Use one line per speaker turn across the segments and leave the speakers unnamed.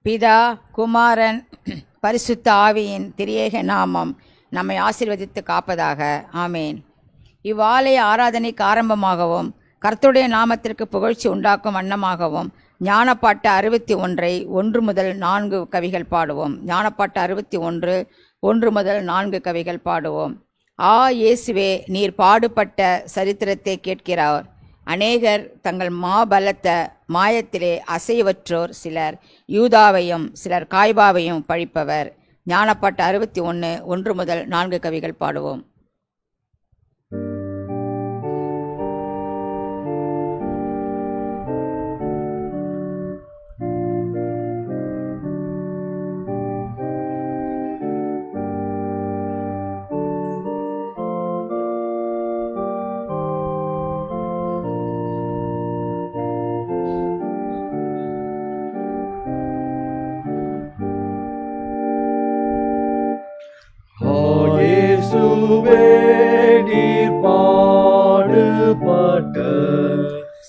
பிதா, குமாரன், பரிசுத்த ஆவியின் திரியேக நாமம் நம்மை ஆசீர்வதித்து காப்பதாக. ஆமேன். இவ்வாலய ஆராதனைக்கு ஆரம்பமாகவும் கர்த்தருடைய நாமத்திற்கு புகழ்ச்சி உண்டாக்கும் வண்ணமாகவும் ஞானப்பாட்டு 61 1 முதல் 4 கவிகள் பாடுவோம். ஞானப்பாட்டு 61 1 முதல் 4 கவிகள் பாடுவோம். இயேசுவே, நீர் பாடுபட்ட சரித்திரத்தை கேட்கிறார். அநேகர் தங்கள் மாபலத்த மாயத்திலே அசைவற்றோர், சிலர் யூதாவையும் சிலர் காய்பாவையும் பழிப்பவர். ஞானப்பாட்டு 61 1 முதல் 4 கவிகள் பாடுவோம்.
நீர் பாடுபட்ட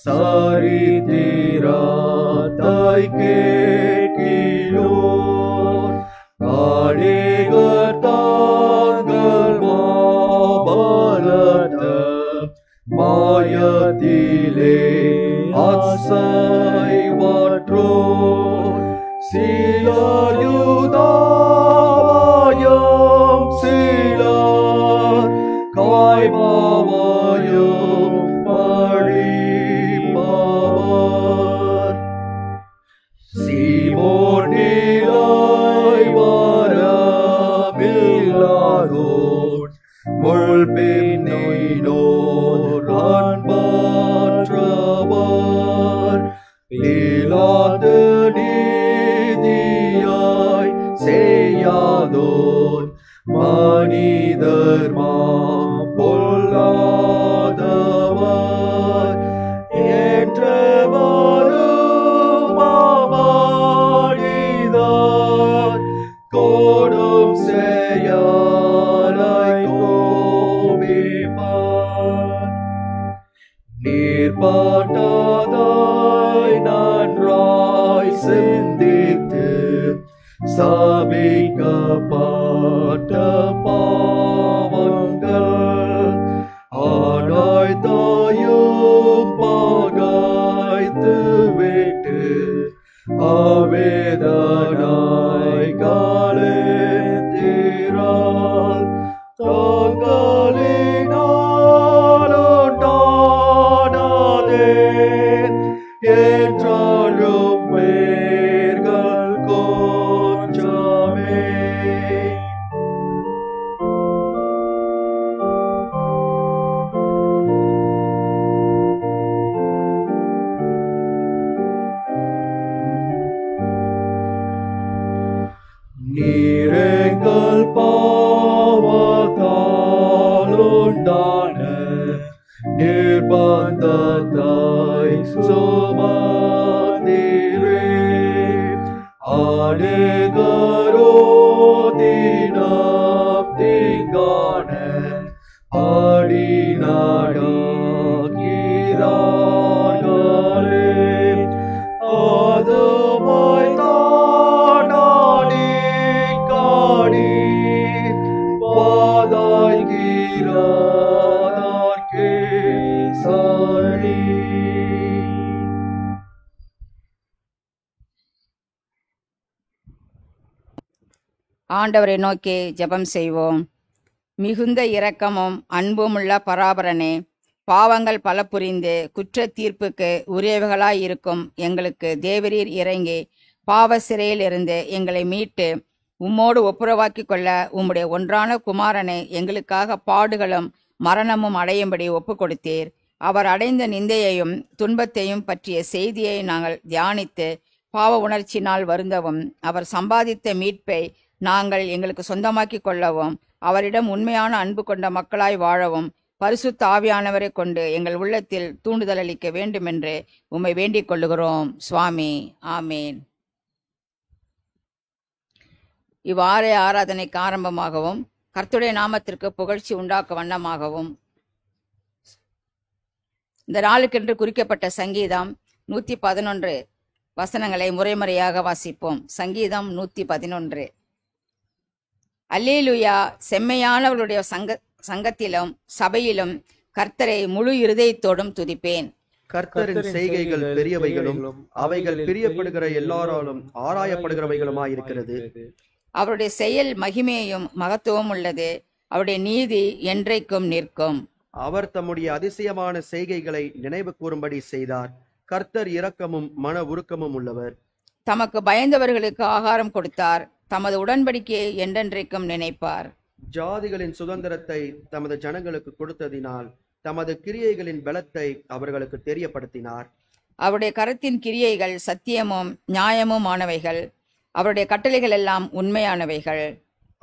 சரித்திரத்தை கேட்கிறோம். அநேகர் தாங்கள் மாபலத்த மாயத்திலே அசைவற்றோர், சிலர் யூதாவையும் சிலர் காய்பாவையும் பழிப்பவர். சீமோன் நிலை வரமில்லாதோர், முள்பின்னோர் அன்பற்றவர். பிலாத்து நீதியாய் செய்யாதோர், மனிதர் பொல்லாதவர். ஏற்றவரும் மனிதர் கோடும் செயலை கோபிப்பார். நீர் பாட்டதாய் நன்றாய் சிந்தித்து சபிக்கப்பட்ட பாவங்கள் அனைத்தையும் பகைத்து விட்டு அவேதனாய் காலேந்திரால் தங்களினாலுண்டானதே என்றாலும் பேர்கள் கொஞ்சமே. நீரெங்கள் பாவத்தாலுண்டான நிர்பந்தத்தை சுமந்தீரே. அநேகரோ தினம் தீங்கான அடி நடக்கிறார்களே. அதுமாய் தானாடி காடி வாதாய்கிறதற்கே சரி.
ஆண்டவரை நோக்கி ஜெபம் செய்வோம். மிகுந்த இரக்கமும் அன்புமுள்ள பராபரனே, பாவங்கள் பல புரிந்து குற்ற தீர்ப்புக்கு உரியவைகளாயிருக்கும் எங்களுக்கு தேவரீர் இறங்கி பாவ சிறையில் இருந்து எங்களை மீட்டு உம்மோடு ஒப்புரவாக்கிக் கொள்ள உம்முடைய ஒன்றான குமாரனை எங்களுக்காக பாடுகளும் மரணமும் அடையும்படி ஒப்பு கொடுத்தீர். அவர் அடைந்த நிந்தையையும் துன்பத்தையும் பற்றிய செய்தியை நாங்கள் தியானித்து பாவ உணர்ச்சினால் வருந்தவும், அவர் சம்பாதித்த மீட்பை நாங்கள் எங்களுக்கு சொந்தமாக்கி கொள்ளவும், அவரிடம் உண்மையான அன்பு கொண்ட மக்களாய் வாழவும் பரிசுத்த ஆவியானவரை கொண்டு எங்கள் உள்ளத்தில் தூண்டுதல் அளிக்க வேண்டுமென்று உம்மை வேண்டிக் கொள்ளுகிறோம் சுவாமி. ஆமேன். இவ்வாறு ஆராதனைக்கு ஆரம்பமாகவும் கர்த்தருடைய நாமத்திற்கு புகழ்ச்சி உண்டாக்க வண்ணமாகவும் இந்த நாளுக்கென்று குறிக்கப்பட்ட சங்கீதம் 111 வசனங்களை முறைமுறையாக வாசிப்போம். சங்கீதம் 111. அல்லேலூயா. செம்மையானவர்களுடைய சங்கத்திலும் சபையிலும் கர்த்தரை முழு இருதயத்தோடும் துதிப்பேன்.
கர்த்தரின் செய்கைகள் பெரியவைகளும் அவைகள் பிரியப்படுகிற எல்லாராலும் ஆராயப்படுகிறவைகளுமாயிருக்கிறது.
அவருடைய செயல் மகிமையும் மகத்துவம் உள்ளது. அவருடைய நீதி என்றைக்கும் நிற்கும்.
அவர் தம்முடைய அதிசயமான செய்கைகளை நினைவு கூறும்படி செய்தார். கர்த்தர் இரக்கமும் மன உருக்கமும் உள்ளவர்.
தமக்கு பயந்தவர்களுக்கு ஆகாரம் கொடுத்தார். தமது உடன்படிக்கையை என்றென்றைக்கும் நினைப்பார்.
ஜாதிகளின் சுதந்திரத்தை தமது ஜனங்களுக்கு கொடுத்ததினால் தமது கிரியைகளின் பலத்தை அவர்களுக்கு தெரியப்படுத்தினார்.
அவருடைய கரத்தின் கிரியைகள் சத்தியமும் நியாயமும் ஆனவைகள். அவருடைய கட்டளைகள் எல்லாம் உண்மையானவைகள்.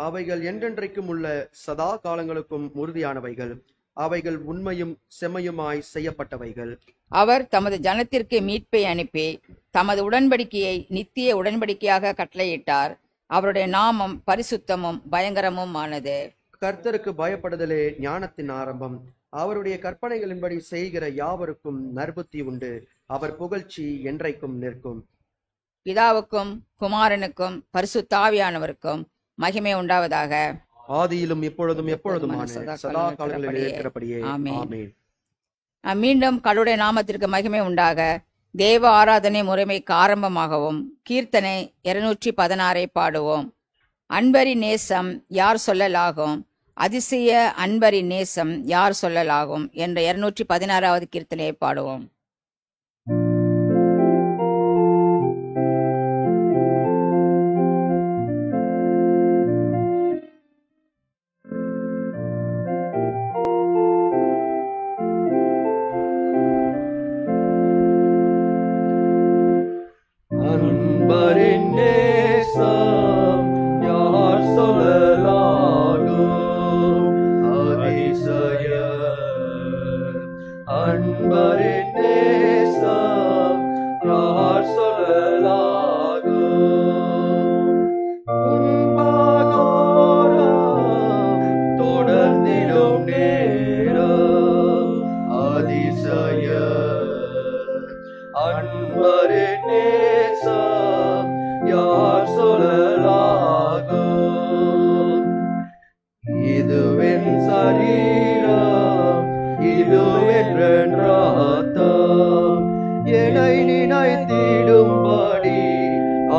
அவைகள் என்றென்றைக்கும் உள்ள சதா காலங்களுக்கும் உறுதியானவைகள். அவைகள் உண்மையும் செம்மையுமாய் செய்யப்பட்டவைகள்.
அவர் தமது ஜனத்திற்கு மீட்பை அனுப்பி தமது உடன்படிக்கையை நித்திய உடன்படிக்கையாக கட்டளையிட்டார். அவருடைய நாமம் பரிசுத்தமும் பயங்கரமும் ஆனது.
கர்த்தருக்கு பயப்படுதலே ஞானத்தின் ஆரம்பம். அவருடைய கற்பனைகளின்படி செய்கிற யாவருக்கும் நற்புத்தி உண்டு. அவர் புகழ்ச்சி என்றைக்கும் நிற்கும்.
பிதாவுக்கும் குமாரனுக்கும் பரிசுத்த ஆவியானவருக்கும் மகிமை உண்டாவதாக.
ஆதியிலும் இப்பொழுதும் எப்பொழுதுமான சதா காலங்களில் இருக்கிறபடியே ஆமென்.
மீண்டும் கடவுளுடைய நாமத்திற்கு மகிமை உண்டாக. தேவ ஆராதனை முறைமைக்கு ஆரம்பமாகவும் கீர்த்தனை 216 பாடுவோம். அன்பரின் நேசம் யார் சொல்லலாகும், அதிசய அன்பரின் நேசம் யார் சொல்லலாகும் என்ற 216வது கீர்த்தனையை பாடுவோம்.
அன்பரின் நேசம் யார் சொல்லலாகும், அதிசய அன்பரின் நேசம் யார் சொல்லலாகும். துன்பகோரம் தொடர்ந்திடும் நேரம், அதிசய அன்பரின் நேசம் யார் சொல்லலாகும். இதுவென் சரீரம், இதுவென் ரத்தம், என்னை நினைத்திடும்படி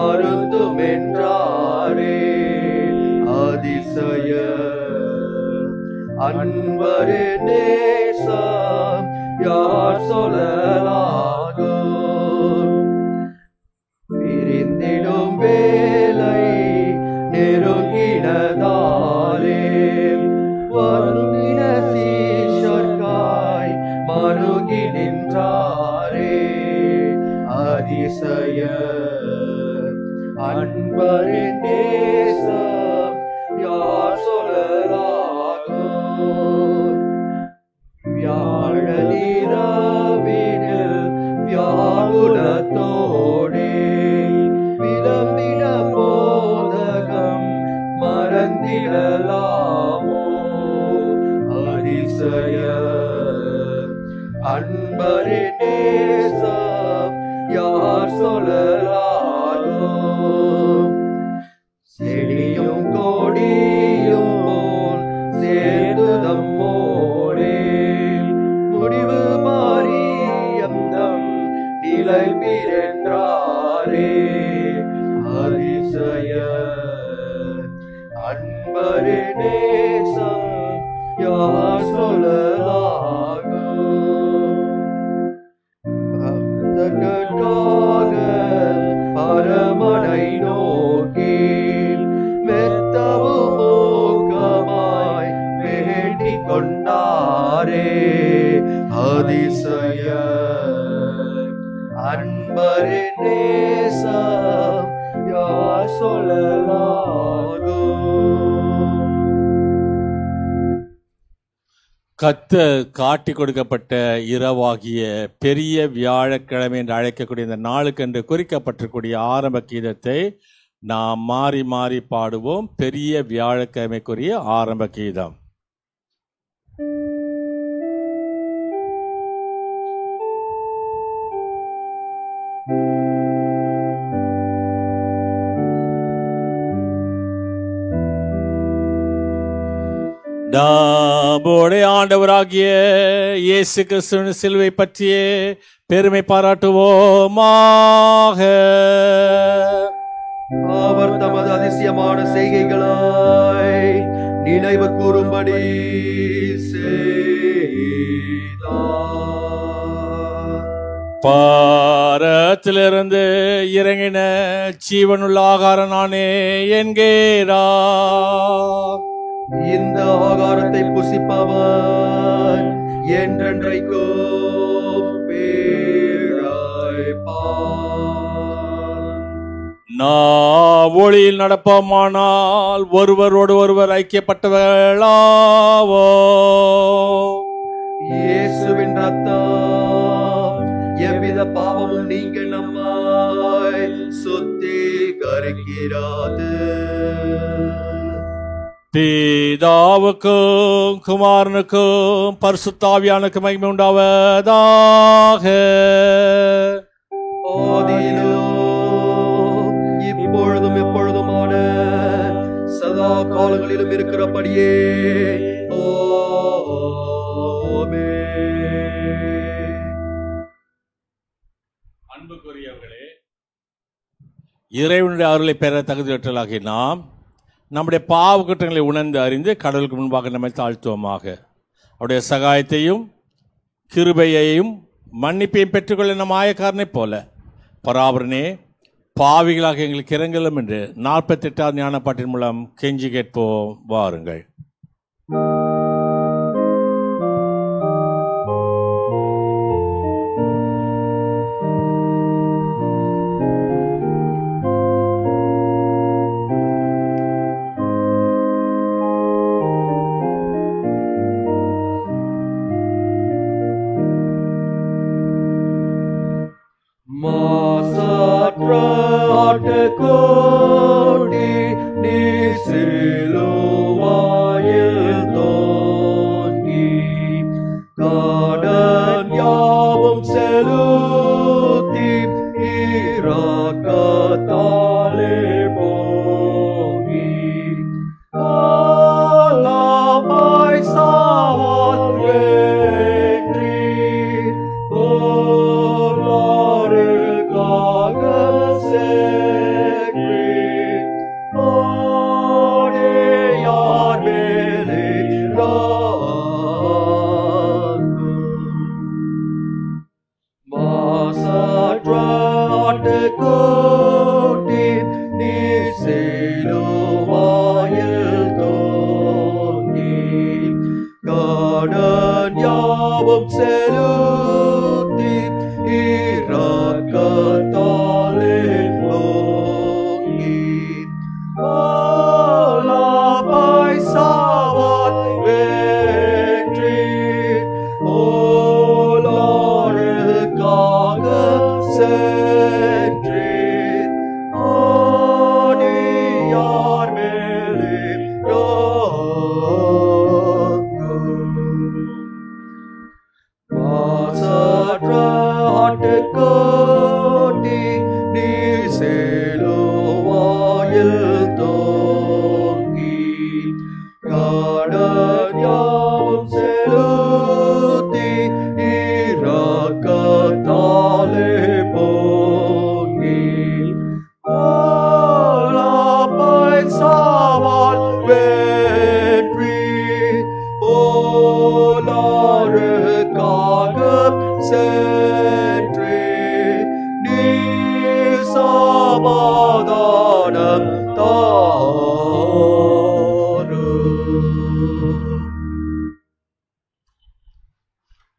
அருந்தும் என்றாரே. அதிசய அன்பரின் நேசம் யார் சொல்லலாகும். பிரிந்திடும் வேலை நெருங்கினதாலே, வருந்தின சீஷர்காய் மருகி நின்றாரே. அதிசய அன்பரின் நேசம் யார் சொல்லலாகும். வியாழனிரவினில் வியாகுலத்தோடே விளம்பின போதகம் மறந்திடலாமோ. அதிசய அன்பரின் நேசம் யார் சொல்லலாகும். செடியும் கொடியும் போல் சேர்ந்து நம்மோடே, முடிவு மாறியம் நிலை பிறன்றாரே. அதிசய அன்பரின் நேசம் யார் சொல்லலாகும். பக்தர்களுக்காக பரமனை நோக்கி மெத்தவும் ஊக்கமாய் வேண்டிக் கொண்டாரே. அதிசய அன்பரின் நேசம் யார் சொல்லலாகும்.
கர்த்தர் காட்டி கொடுக்கப்பட்ட இரவாகிய பெரிய வியாழக்கிழமை என்று அழைக்கக்கூடிய இந்த நாளுக்கென்று குறிக்கப்பட்டிருக்கூடிய ஆரம்ப கீதத்தை நாம் மாறி மாறி பாடுவோம். பெரிய வியாழக்கிழமைக்குரிய ஆரம்ப கீதம். நம்முடைய ஆண்டவராகிய இயேசு கிறிஸ்துவின் சிலுவை பற்றியே பெருமை பாராட்டுவோமாக.
அவர் தமது அதிசயமான செய்கைகளாய் நினைவு கூறும்படி செய்தார்.
பாரத்திலிருந்து இறங்கின ஜீவனுள்ள ஆகாரம் நானே என்கிறார்.
இந்த ஆகாரத்தை புசிப்பவன் என்றென்றைக்கும் பேழைப்பான்.
நான் ஒளியில் நடப்போமானால் ஒருவரோடு ஒருவர் ஐக்கியப்பட்டவர்களாவோ.
இயேசுவின் ரத்தம் எவ்வித பாவமும் நீங்க நம்மை சுத்திகரிக்கிறது.
பிதாவுக்கும் குமாரனுக்கும் பரிசுத்தாவியானுக்கும் மகிமை உண்டாவதாக.
ஆதியிலும் இப்பொழுதும் எப்பொழுதுமான சதா காலங்களிலும் இருக்கிறபடியே ஆமென்.
அன்புக்குரியவர்களே, இறைவனுடைய அருளை பெற தகுதியற்றலாகி நாம் நம்முடைய பாவ குற்றங்களை உணர்ந்து அறிந்து கடவுளுக்கு முன்பாக நம்மை தாழ்த்துவோமாக. அவருடைய சகாயத்தையும் கிருபையையும் மன்னிப்பையும் பெற்றுக்கொள்ள நம் ஆயக்காரனைப் போல பராபரனே பாவிகளாக எங்களுக்கு இறங்கலும் என்று 48ஆம் ஞானப்பாட்டின் மூலம் கெஞ்சி கேட்போம். வாருங்கள்.
மாசற்ற ஆட்டுக்கோடி நீ சிலுவாயில் தோன்றி காடன் யாவும் செலுத்தி இரக்கத்தாலே போகி ஆலாபாய் சாவால் வெற்றி கோட்டி நீ சிலுவாயில் தோன்றி காடன் யாவும் செலுத்தி இரக்கத்தாலே போகி ஆலாபாய் சாவால் வெற்றி ஓலாருக்காக சென்று ஆணியார் மேலே மாசற்ற ஆட்டுக்கோட்டி நீ சிலுவாயில் தோங்கி காடன் யாவும் செலுத்தி இரக்கத்தாலே போங்கி ஆலாபாய் சாவால் வெற்றி ஓலாருக்காக சென்று நீ சமாதானம்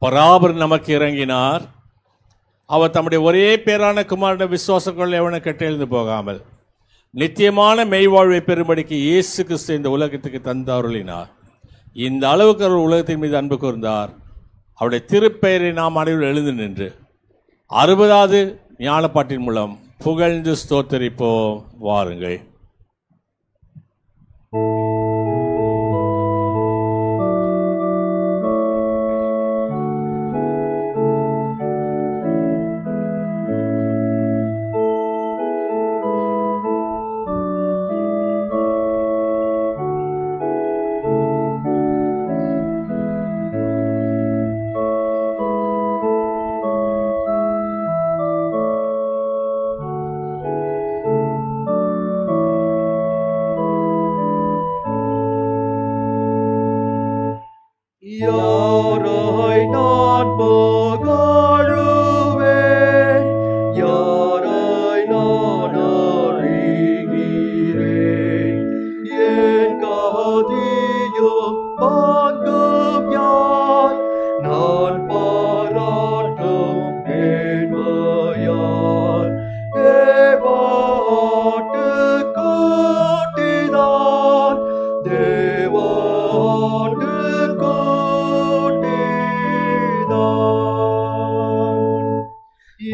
பராபர் நமக்கு இறங்கினார். அவர் தம்முடைய ஒரே பேரான குமாரன விசுவாசங்கள் எவனை கெட்டெழுந்து போகாமல் நித்தியமான மெய்வாழ்வை பெறும்படிக்கு இயேசு கிறிஸ்து இந்த உலகத்துக்கு தந்தருளினார். இந்த அளவுக்கு அவர் உலகத்தின் மீது அன்பு கூர்ந்தார். அவருடைய திருப்பெயரை நாம் அனைவரும் எழுந்து நின்று 60வது ஞானப்பாட்டின் மூலம் புகழ்ந்து ஸ்தோத்தரிப்போம். வாருங்கள்.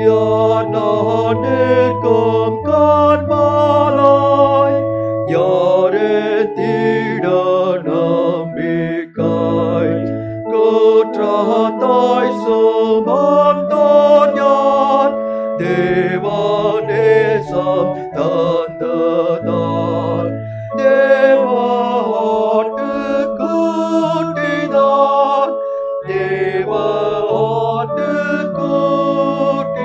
யார் நான் நிற்கும் காண்பாலாய் யாரே தீட நம்பிக்காய் கோற்றாத்தாய் சுமந்தோர் யார் தேவானேசம் தந்ததார் தேவாட்டு கூட்டினார் தேவாட்டு கூட்டினார்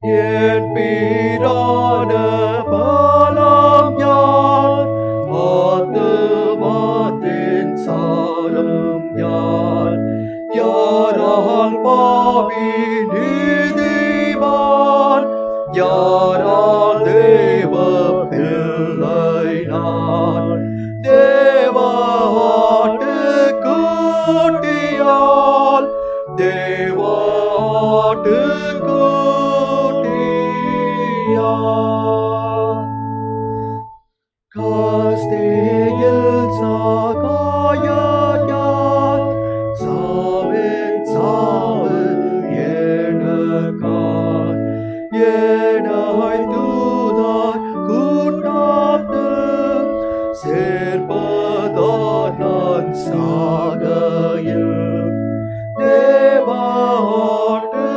என் பீரான பலம் யார் ஆத்துமாத்தின் சாரம் யார் யாரால் பாவி நீதிமான் யாரால் தேவ பிள்ளை நான் தேவாட்டு கூட்டியால் தேவாட்டு கூட்டியால் காஸ்தேயில் சாகாயார் சாவின் சாவு எனக்கார் ஏனாய் தூதார் கூட்டாத்து சேர்ப்பதார் நான் சாகையில் தேவாட்டு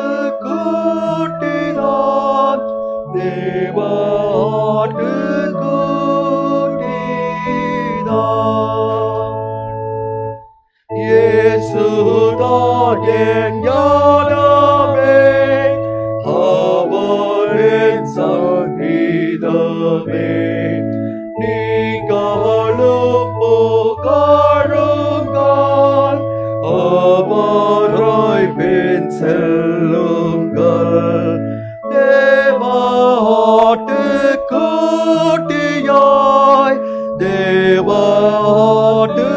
கூட்டினார் தேவாட்டு இயேசுதான் என் ஞானமே அவரின் சங்கீதமே நீங்களும் புகழுங்கள் அவரை பின் செல்லுங்கள் தேவாட்டு கூட்டியாய் தேவாட்டு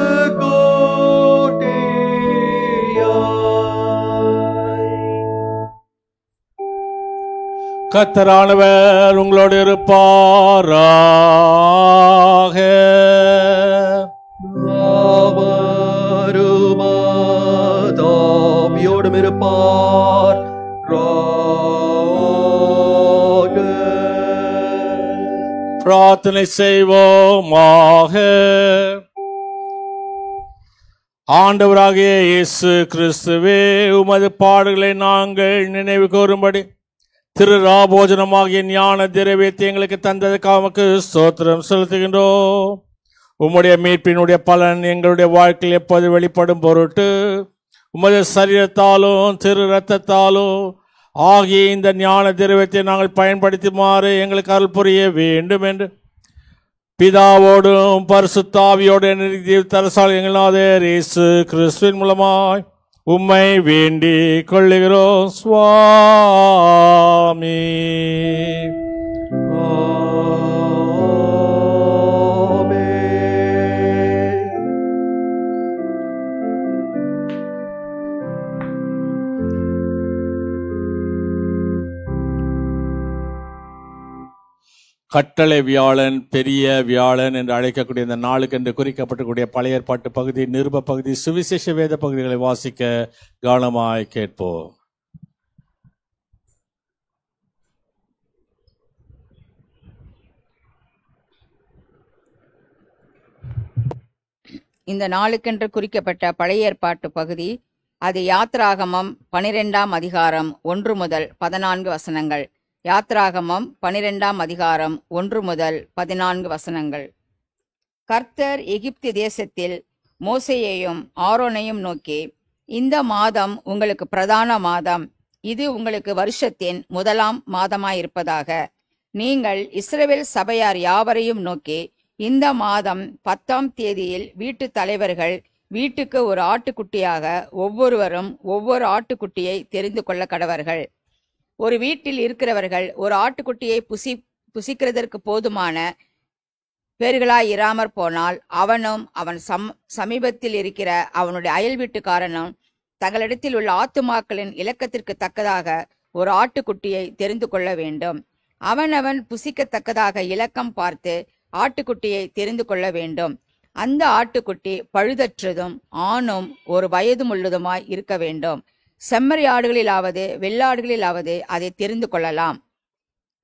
கர்த்தரானவர் உங்களோடு இருப்பாராக.
அவருமாதாவியோடும் இருப்பார்
பிரார்த்தனை செய்வோமாக. ஆண்டவராகிய இயேசு கிறிஸ்துவே, உமது பாடுகளை நாங்கள் நினைவு கூறும்படி திரு ராபோஜனமாகிய ஞான திரவியத்தை எங்களுக்கு தந்ததுக்காக உமக்கு ஸ்தோத்திரம் செலுத்துகின்றோம். உம்முடைய மீட்பினுடைய பலன் எங்களுடைய வாழ்க்கையில் எப்போது வெளிப்படும் பொருட்டு உமது சரீரத்தாலும் திரு இரத்தத்தாலும் ஆகிய இந்த ஞான திரவியத்தை நாங்கள் பயன்படுத்துமாறு எங்களுக்கு அருள் புரிய வேண்டும் என்று பிதாவோடும் பரிசுத்தாவியோடு தரசால் எங்களாதர் இயேசு கிறிஸ்துவின் மூலமாய் உம்மை வேண்டிக் கொள்ளுகிறோம் சுவாமி. கட்டளை வியாழன், பெரிய வியாழன் என்று அழைக்கக்கூடிய இந்த நாளுக்கு என்று குறிக்கப்பட்டக்கூடிய பழைய ஏற்பாட்டு பகுதி, நிருப பகுதி, சுவிசேஷ வேத பகுதிகளை வாசிக்க கவனமாய் கேட்போம்.
இந்த நாளுக்கென்று குறிக்கப்பட்ட பழைய ஏற்பாட்டு பகுதி, அது யாத்ராகமம் 12ஆம் அதிகாரம் 1 முதல் 14 வசனங்கள். யாத்ராகமம் 12ஆம் அதிகாரம் 1 முதல் 14 வசனங்கள். கர்த்தர் எகிப்து தேசத்தில் மோசேயையும் ஆரோனையும் நோக்கி, இந்த மாதம் உங்களுக்கு பிரதான மாதம், இது உங்களுக்கு வருஷத்தின் முதலாம் மாதமாயிருப்பதாக. நீங்கள் இஸ்ரவேல் சபையார் யாவரையும் நோக்கி, இந்த மாதம் 10ஆம் தேதியில் வீட்டு தலைவர்கள் வீட்டுக்கு ஒரு ஆட்டுக்குட்டியாக ஒவ்வொருவரும் ஒவ்வொரு ஆட்டுக்குட்டியை தெரிந்து கொள்ள கடவர்கள். ஒரு வீட்டில் இருக்கிறவர்கள் ஒரு ஆட்டுக்குட்டியை புசிக்கிறதற்கு போதுமான பேர்களாய் இராமற் போனால் அவனும் அவன் சமீபத்தில் இருக்கிற அவனுடைய அயல் வீட்டுக்காரனும் தங்களிடத்தில் உள்ள ஆத்துமாக்களின் இலக்கத்திற்கு தக்கதாக ஒரு ஆட்டுக்குட்டியை தெரிந்து கொள்ள வேண்டும். அவனவன் புசிக்கத்தக்கதாக இலக்கம் பார்த்து ஆட்டுக்குட்டியை தெரிந்து கொள்ள வேண்டும். அந்த ஆட்டுக்குட்டி பழுதற்றதும் ஆணும் ஒரு வயதுமுள்ளதுமாய் இருக்க வேண்டும். செம்மறி ஆடுகளிலாவது வெள்ளாடுகளிலாவது அதை தெரிந்து கொள்ளலாம்.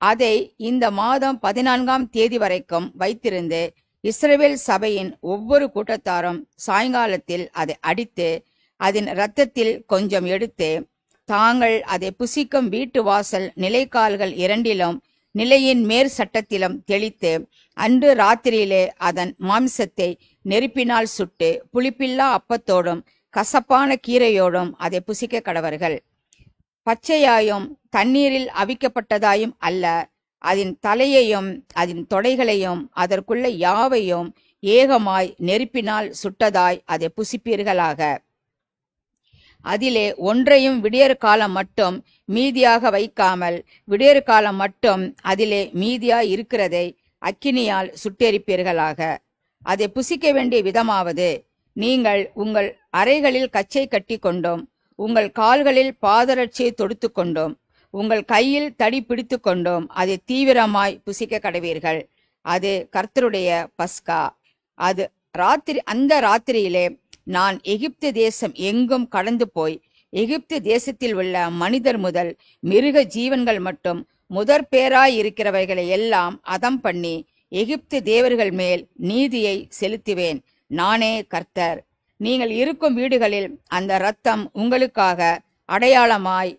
அதை இந்த மாதம் 14ஆம் தேதி வரைக்கும் வைத்திருந்து இஸ்ரவேல் சபையின் ஒவ்வொரு கூட்டத்தாரும் சாயங்காலத்தில் அதை அடித்து அதன் இரத்தத்தில் கொஞ்சம் எடுத்து தாங்கள் அதை புசிக்கும் வீட்டு வாசல் நிலைக்கால்கள் இரண்டிலும் நிலையின் மேற் சட்டத்திலும் தெளித்து அன்று ராத்திரியிலே அதன் மாம்சத்தை நெருப்பினால் சுட்டு புளிப்பில்லா அப்பத்தோடும் கசப்பான கீரையோடும் அதை புசிக்க கடவர்கள். பச்சையாயும் தண்ணீரில் அவிக்கப்பட்டதாயும் அல்ல, அதன் தலையையும் அதன் தொடைகளையும் அதற்குள்ள யாவையும் ஏகமாய் நெருப்பினால் சுட்டதாய் அதை புசிப்பீர்களாக. அதிலே ஒன்றையும் விடியற் காலம் மட்டும் மீதியாக வைக்காமல் விடியற் காலம் மட்டும் அதிலே மீதியாய் இருக்கிறதை அக்கினியால் சுட்டெரிப்பீர்களாக. அதை புசிக்க வேண்டிய விதமாவது, நீங்கள் உங்கள் அறைகளில் கச்சை கட்டி கொண்டும் உங்கள் கால்களில் பாதரட்சியை தொடுத்து கொண்டும் உங்கள் கையில் தடி பிடித்து கொண்டும் அதை தீவிரமாய் புசிக்க கடவீர்கள். அது கர்த்தருடைய பஸ்கா. அந்த ராத்திரியிலே நான் எகிப்து தேசம் எங்கும் கடந்து போய் எகிப்து தேசத்தில் உள்ள மனிதர் முதல் மிருக ஜீவன்கள் மட்டும் முதற் பேராய் இருக்கிறவைகளை எல்லாம் அதம் பண்ணி எகிப்து தேவர்கள் மேல் நீதியை செலுத்துவேன். நானே கர்த்தர். நீங்கள் இருக்கும் வீடுகளில் அந்த இரத்தம் உங்களுக்காக அடையாளமாய்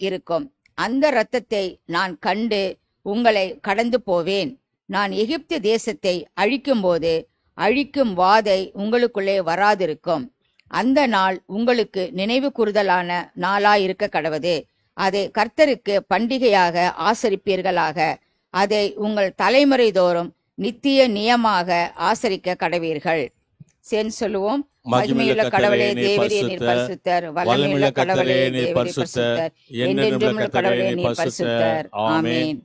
இருக்கும். அந்த இரத்தத்தை நான் கண்டு உங்களை கடந்து போவேன். நான் எகிப்து தேசத்தை அழிக்கும் போது அழிக்கும் வாதை உங்களுக்குள்ளே வராதிருக்கும். அந்த நாள் உங்களுக்கு நினைவு கூறுதலான நாளாயிருக்க கடவது. அதை கர்த்தருக்கு பண்டிகையாக ஆசரிப்பீர்களாக. அதை உங்கள் தலைமுறை தோறும் நித்திய நியமாக ஆசரிக்க கடவீர்கள். சென் சொல்லுவோம். மகிமையுள்ள கடவுளே தேவரே நீர் பரிசுத்தர். வல்லமையுள்ள கடவுளே தேவரே பரிசுத்தர். என்றென்றும் உள்ள கடவுளே நீர் பரிசுத்தர். ஆமென்.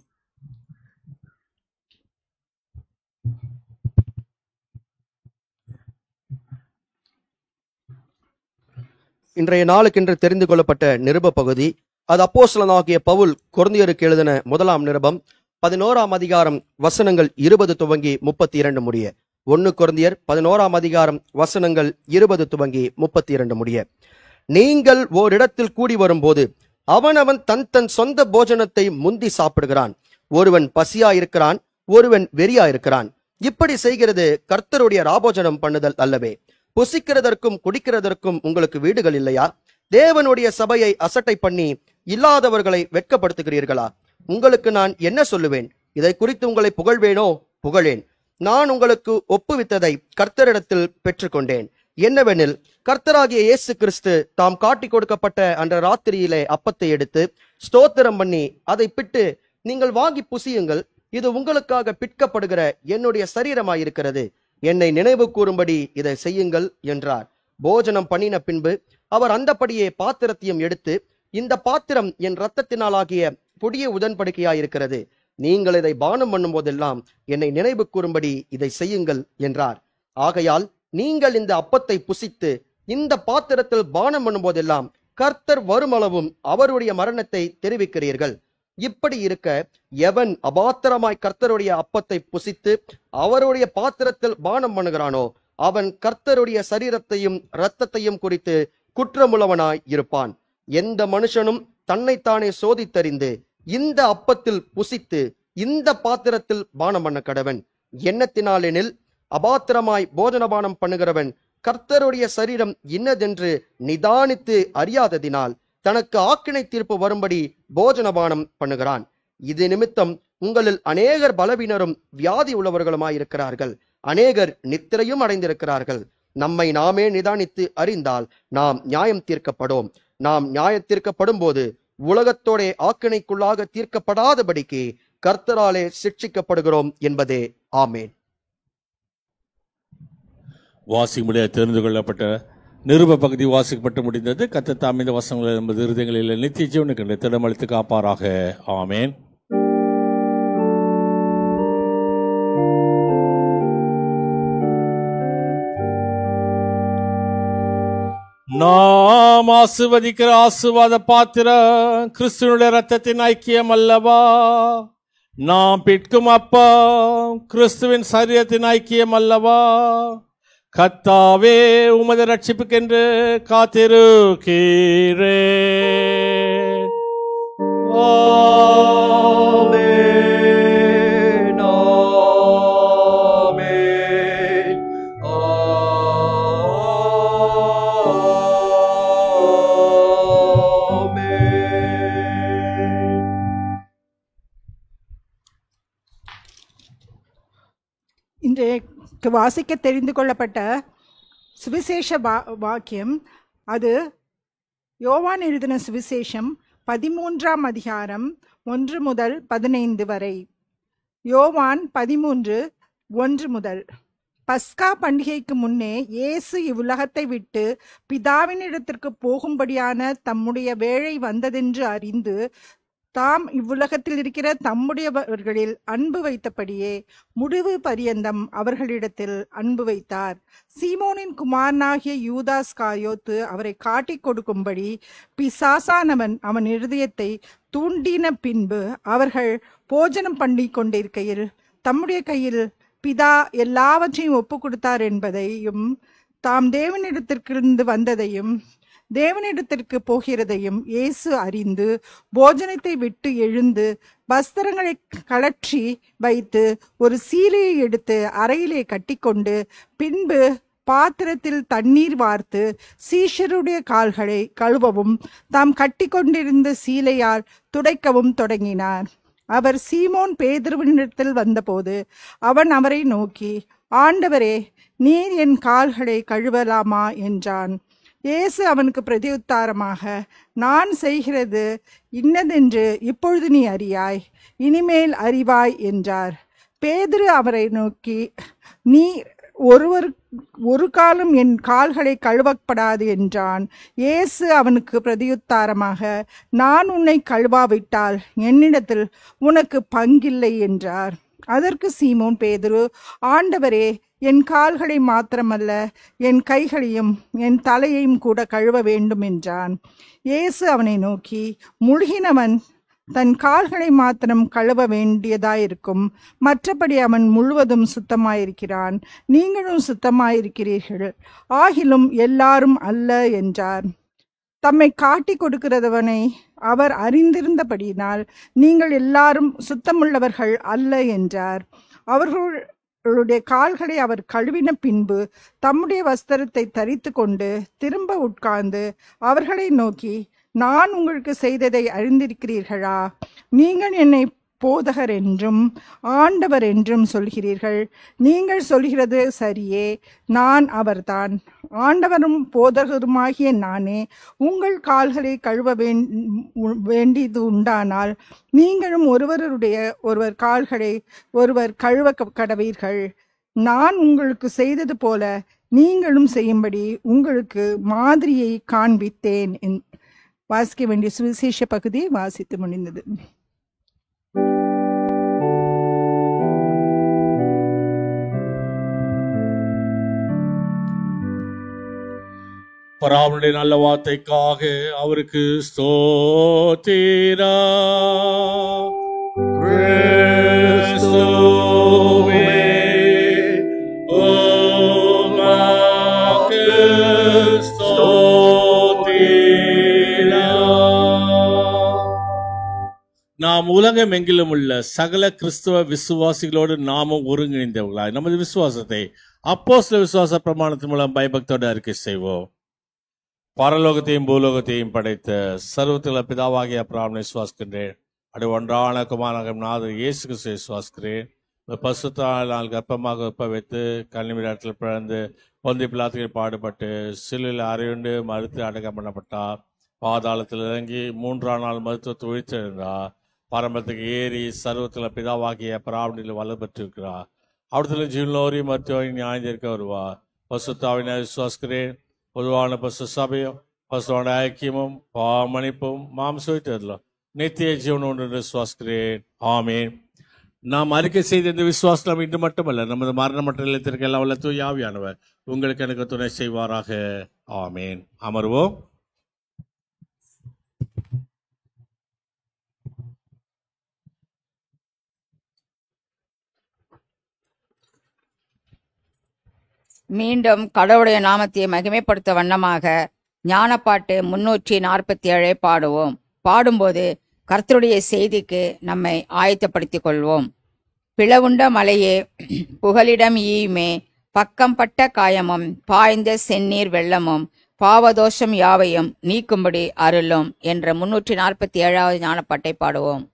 இன்றைய நாளுக்கென்று தெரிந்து கொள்ளப்பட்ட நிருப பகுதி, அது அப்போஸ்தலனாகிய பவுல் கொரிந்தியருக்கு எழுதின 1ஆம் நிருபம் 11ஆம் அதிகாரம் வசனங்கள் 20 துவங்கி 32 முடிய. 1 கொரிந்தியர் 11ஆம் அதிகாரம் வசனங்கள் 20 துவங்கி 32 முடிய. நீங்கள் ஓரிடத்தில் கூடி வரும்போது அவனவன் தன் தன் சொந்த போஜனத்தை முந்தி சாப்பிடுகிறான். ஒருவன் பசியாயிருக்கிறான், ஒருவன் வெறியாயிருக்கிறான். இப்படி செய்கிறது கர்த்தருடைய ராபோஜனம் பண்ணுதல் அல்லவே? புசிக்கிறதற்கும் குடிக்கிறதற்கும் உங்களுக்கு வீடுகள் இல்லையா? தேவனுடைய சபையை அசட்டை பண்ணி இல்லாதவர்களை வெட்கப்படுத்துகிறீர்களா? உங்களுக்கு நான் என்ன சொல்லுவேன்? இதை குறித்து உங்களை புகழ்வேனோ? புகழேன். நான் உங்களுக்கு ஒப்புவித்ததை கர்த்தரிடத்தில் பெற்றுக்கொண்டேன். என்னவெனில், கர்த்தராகிய இயேசு கிறிஸ்து தாம் காட்டி கொடுக்கப்பட்ட அன்ற ராத்திரியிலே அப்பத்தை எடுத்து ஸ்தோத்திரம் பண்ணி அதை பிட்டு, நீங்கள் வாங்கி புசியுங்கள், இது உங்களுக்காக பிற்கப்படுகிற என்னுடைய சரீரமாயிருக்கிறது, என்னை நினைவு கூறும்படி இதை செய்யுங்கள் என்றார். போஜனம் பண்ணின பின்பு அவர் அந்தபடியே பாத்திரத்தையும் எடுத்து, இந்த பாத்திரம் என் இரத்தத்தினாலாகிய புதிய உடன்படிக்கையாயிருக்கிறது, நீங்கள் இதை பானம் பண்ணும் போதெல்லாம் என்னை நினைவு கூறும்படி இதை செய்யுங்கள் என்றார். ஆகையால் நீங்கள் இந்த அப்பத்தை புசித்து இந்த பாத்திரத்தில் பானம் பண்ணும் போதெல்லாம் கர்த்தர் வருமளவும் அவருடைய மரணத்தை தெரிவிக்கிறீர்கள். இப்படி இருக்க, எவன் அபாத்திரமாய் கர்த்தருடைய அப்பத்தை புசித்து அவருடைய பாத்திரத்தில் பானம் பண்ணுகிறானோ அவன் கர்த்தருடைய சரீரத்தையும் இரத்தத்தையும் குறித்து குற்றமுள்ளவனாய் இருப்பான். எந்த மனுஷனும் தன்னைத்தானே சோதித்தறிந்து இந்த அப்பத்தில் புசித்து இந்த பாத்திரத்தில் பானம் பண்ண கடவன். எண்ணத்தினாலெனில், அபாத்திரமாய் போஜனபானம் பண்ணுகிறவன் கர்த்தருடைய சரீரம் இன்னதென்று நிதானித்து அறியாததினால் தனக்கு ஆக்கினை தீர்ப்பு வரும்படி போஜனபானம் பண்ணுகிறான். இது நிமித்தம் உங்களில் அநேகர் பலவீனரும் வியாதி உள்ளவர்களுமாயிருக்கிறார்கள், அநேகர் நித்திரையும் அடைந்திருக்கிறார்கள். நம்மை நாமே நிதானித்து அறிந்தால் நாம் நியாயம் தீர்க்கப்படும். நாம் நியாயம் தீர்க்கப்படும் போது உலகத்தோட ஆக்கினைக்குள்ளாக தீர்க்கப்படாதபடிக்கு கர்த்தராலே சிட்சிக்கப்படுகிறோம் என்பதே. ஆமேன்.
வாசிக்கும்படியாக தெரிந்து கொள்ளப்பட்ட நிருப பகுதி வாசிக்கப்பட்டு முடிந்தது. கர்த்தர் தாம் இந்த வசனங்கள் என்பது இருதயங்களில் நித்திய ஜீவனுக்கு திடமளித்து காப்பாராக. ஆமேன். நாம் ஆசிர்வதிக்கிற ஆசீர்வாத பாத்திரம் கிறிஸ்துவனுடைய ரத்தத்தின் ஐக்கியம் அல்லவா? நாம் பிற்கும் அப்பா கிறிஸ்துவின் சரீரத்தின் ஐக்கியம் அல்லவா? கர்த்தாவே, உமது ரட்சிப்புக்கென்று காத்திருக்கிறேன்.
ஆமென், ஆமென், ஆமென்.
இன்றைக்கு வாசிக்க தெரிந்து கொள்ளப்பட்ட சுவிசேஷ வாக்கியம் அது யோவான் எழுதின சுவிசேஷம் 13ஆம் அதிகாரம் 1 முதல் 15 வரை. யோவான் 13:1 முதல். பஸ்கா பண்டிகைக்கு முன்னே இயேசு இவ்வுலகத்தை விட்டு பிதாவினிடத்திற்கு போகும்படியான தம்முடைய வேளை வந்ததென்று அறிந்து தாம் இவ்வுலகத்தில் இருக்கிற தம்முடையவர்களில் அன்பு வைத்தபடியே முடிவு பரியந்தம் அவர்களிடத்தில் அன்பு வைத்தார். சீமோனின் குமாரனாகிய யூதாஸ் காயோத்து அவரை காட்டிக் கொடுக்கும்படி பிசாசானவன் அவன் இருதயத்தை தூண்டின பின்பு அவர்கள் போஜனம் பண்ணி கொண்டிருக்கையில் தம்முடைய கையில் பிதா எல்லாவற்றையும் ஒப்பு கொடுத்தார் என்பதையும் தாம் தேவனிடத்திற்கிருந்து வந்ததையும் தேவனிடத்திற்கு போகிறதையும் இயேசு அறிந்து போஜனத்தை விட்டு எழுந்து வஸ்திரங்களை கழற்றி வைத்து ஒரு சீலையை எடுத்து அறையிலே கட்டிக்கொண்டு பின்பு பாத்திரத்தில் தண்ணீர் வார்த்து சீஷருடைய கால்களை கழுவவும் தாம் கட்டி கொண்டிருந்த சீலையால் துடைக்கவும் தொடங்கினார். அவர் சீமோன் பேதுருவினிடத்தில் வந்தபோது அவன் அவரை நோக்கி, ஆண்டவரே, நீர் என் கால்களை கழுவலாமா என்றான். இயேசு அவனுக்கு பிரதியுத்தாரமாக, நான் செய்கிறது இன்னதென்று இப்பொழுது நீ அறியாய், இனிமேல் அறிவாய் என்றார். பேதுரு அவரை நோக்கி, நீ ஒரு காலம் என் கால்களை கழுவப்படாது என்றான். இயேசு அவனுக்கு பிரதியுத்தாரமாக, நான் உன்னை கழுவாவிட்டால் என்னிடத்தில் உனக்கு பங்கில்லை என்றார். அதற்கு சீமோன் பேதுரு, ஆண்டவரே, என் கால்களை மாத்திரமல்ல என் கைகளையும் என் தலையையும் கூட கழுவ வேண்டும் என்றான். இயேசு அவனை நோக்கி, முழுகினவன் தன் கால்களை மாத்திரம் கழுவ வேண்டியதாயிருக்கும், மற்றபடி அவன் முழுவதும் சுத்தமாயிருக்கிறான். நீங்களும் சுத்தமாயிருக்கிறீர்கள், ஆகிலும் எல்லாரும் அல்ல என்றார். தம்மை காட்டி கொடுக்கிறதவனை அவர் அறிந்திருந்தபடியினால் நீங்கள் எல்லாரும் சுத்தமுள்ளவர்கள் அல்ல என்றார். அவர்களுடைய கால்களை அவர் கழுவின பின்பு தம்முடைய வஸ்திரத்தை தரித்து கொண்டு திரும்ப உட்கார்ந்து அவர்களை நோக்கி, நான் உங்களுக்கு செய்ததை அறிந்திருக்கிறீர்களா? நீங்கள் என்னை போதகர் என்றும் ஆண்டவர் என்றும் சொல்கிறீர்கள். நீங்கள் சொல்கிறது சரியே, நான் அவர்தான். ஆண்டவரும் போதகருமாகிய நானே உங்கள் கால்களை கழுவ வேண்டியது உண்டானால் நீங்களும் ஒருவர் கால்களை ஒருவர் கழுவ கடவீர்கள். நான் உங்களுக்கு செய்தது போல நீங்களும் செய்யும்படி உங்களுக்கு மாதிரியை காண்பித்தேன். வாசிக்க வேண்டிய சுவிசேஷ பகுதி வாசித்து முடிந்தது.
பராமனுடைய நல்ல வார்த்தைக்காக அவருக்கு ஸ்தோத்திரா. கிறிஸ்துவே உமக்கு ஸ்தோத்திரா. நாம் உலகம் எங்கிலும் உள்ள சகல கிறிஸ்துவ விசுவாசிகளோடு நாமும் ஒருங்கிணைந்தவர்களாய் நமது விசுவாசத்தை அப்போஸ்தல விசுவாச பிரமாணத்தின் மூலம் பயபக்தியோடு அறிக்கை செய்வோம். பரலோகத்தையும் பூலோகத்தையும் படைத்த சர்வத்துல பிதாவாகிய அப்ராஹ்மை விசுவாசிக்கின்றேன். அது ஒன்றான குமாரனாகிய நாதர் இயேசு கிறிஸ்துவை விசுவாசிக்கிறேன். பரிசுத்தாவினால் கர்ப்பமாக வெப்ப வைத்து கன்னிமரியாத்தில் பிறந்து பொந்தி பிலாத்துக்கு பாடுபட்டு சிலுவையில் அறையுண்டு மறுத்து அடக்கம் பண்ணப்பட்டார். பாதாளத்தில் இறங்கி 3ஆம் நாள் மருத்துவத்தை ஒழித்திருந்தார். பரம்பரத்துக்கு ஏறி சர்வத்துல பிதாவாகிய அப்ராஹ்மில் வலு பெற்றிருக்கிறார். அவடத்துல ஜீவனோரி மருத்துவ நியாயந்திருக்க வருவார். பரிசுத்தாவினால் விசுவாசிக்கிறேன். பொதுவான பசு சபையும் பசுவான ஐக்கியமும் பாமணிப்பும் மாம்சம் நித்திய ஜீவன் ஒன்று விசுவாசிக்கிறேன். ஆமீன். நாம் அறிக்கை செய்த இந்த விசுவாசம் இன்று மட்டுமல்ல, நமது மரணமற்ற இல்லத்திற்கு எல்லாம் உள்ள தூய ஆவியானவர் உங்களுக்கு எனக்கு துணை செய்வாராக. ஆமீன். அமர்வோம்.
மீண்டும் கடவுளுடைய நாமத்தை மகிமைப்படுத்த வண்ணமாக ஞானப்பாட்டு 347 பாடுவோம். பாடும்போது கர்த்தருடைய செய்திக்கு நம்மை ஆயத்தப்படுத்திக் கொள்வோம். பிளவுண்ட மலையே புகலிடம் ஈயுமே, பக்கம் பட்ட காயமும் பாய்ந்த செந்நீர் வெள்ளமும் பாவதோஷம் யாவையும் நீக்கும்படி அருளும் என்ற 347வது ஞானப்பாட்டை பாடுவோம்.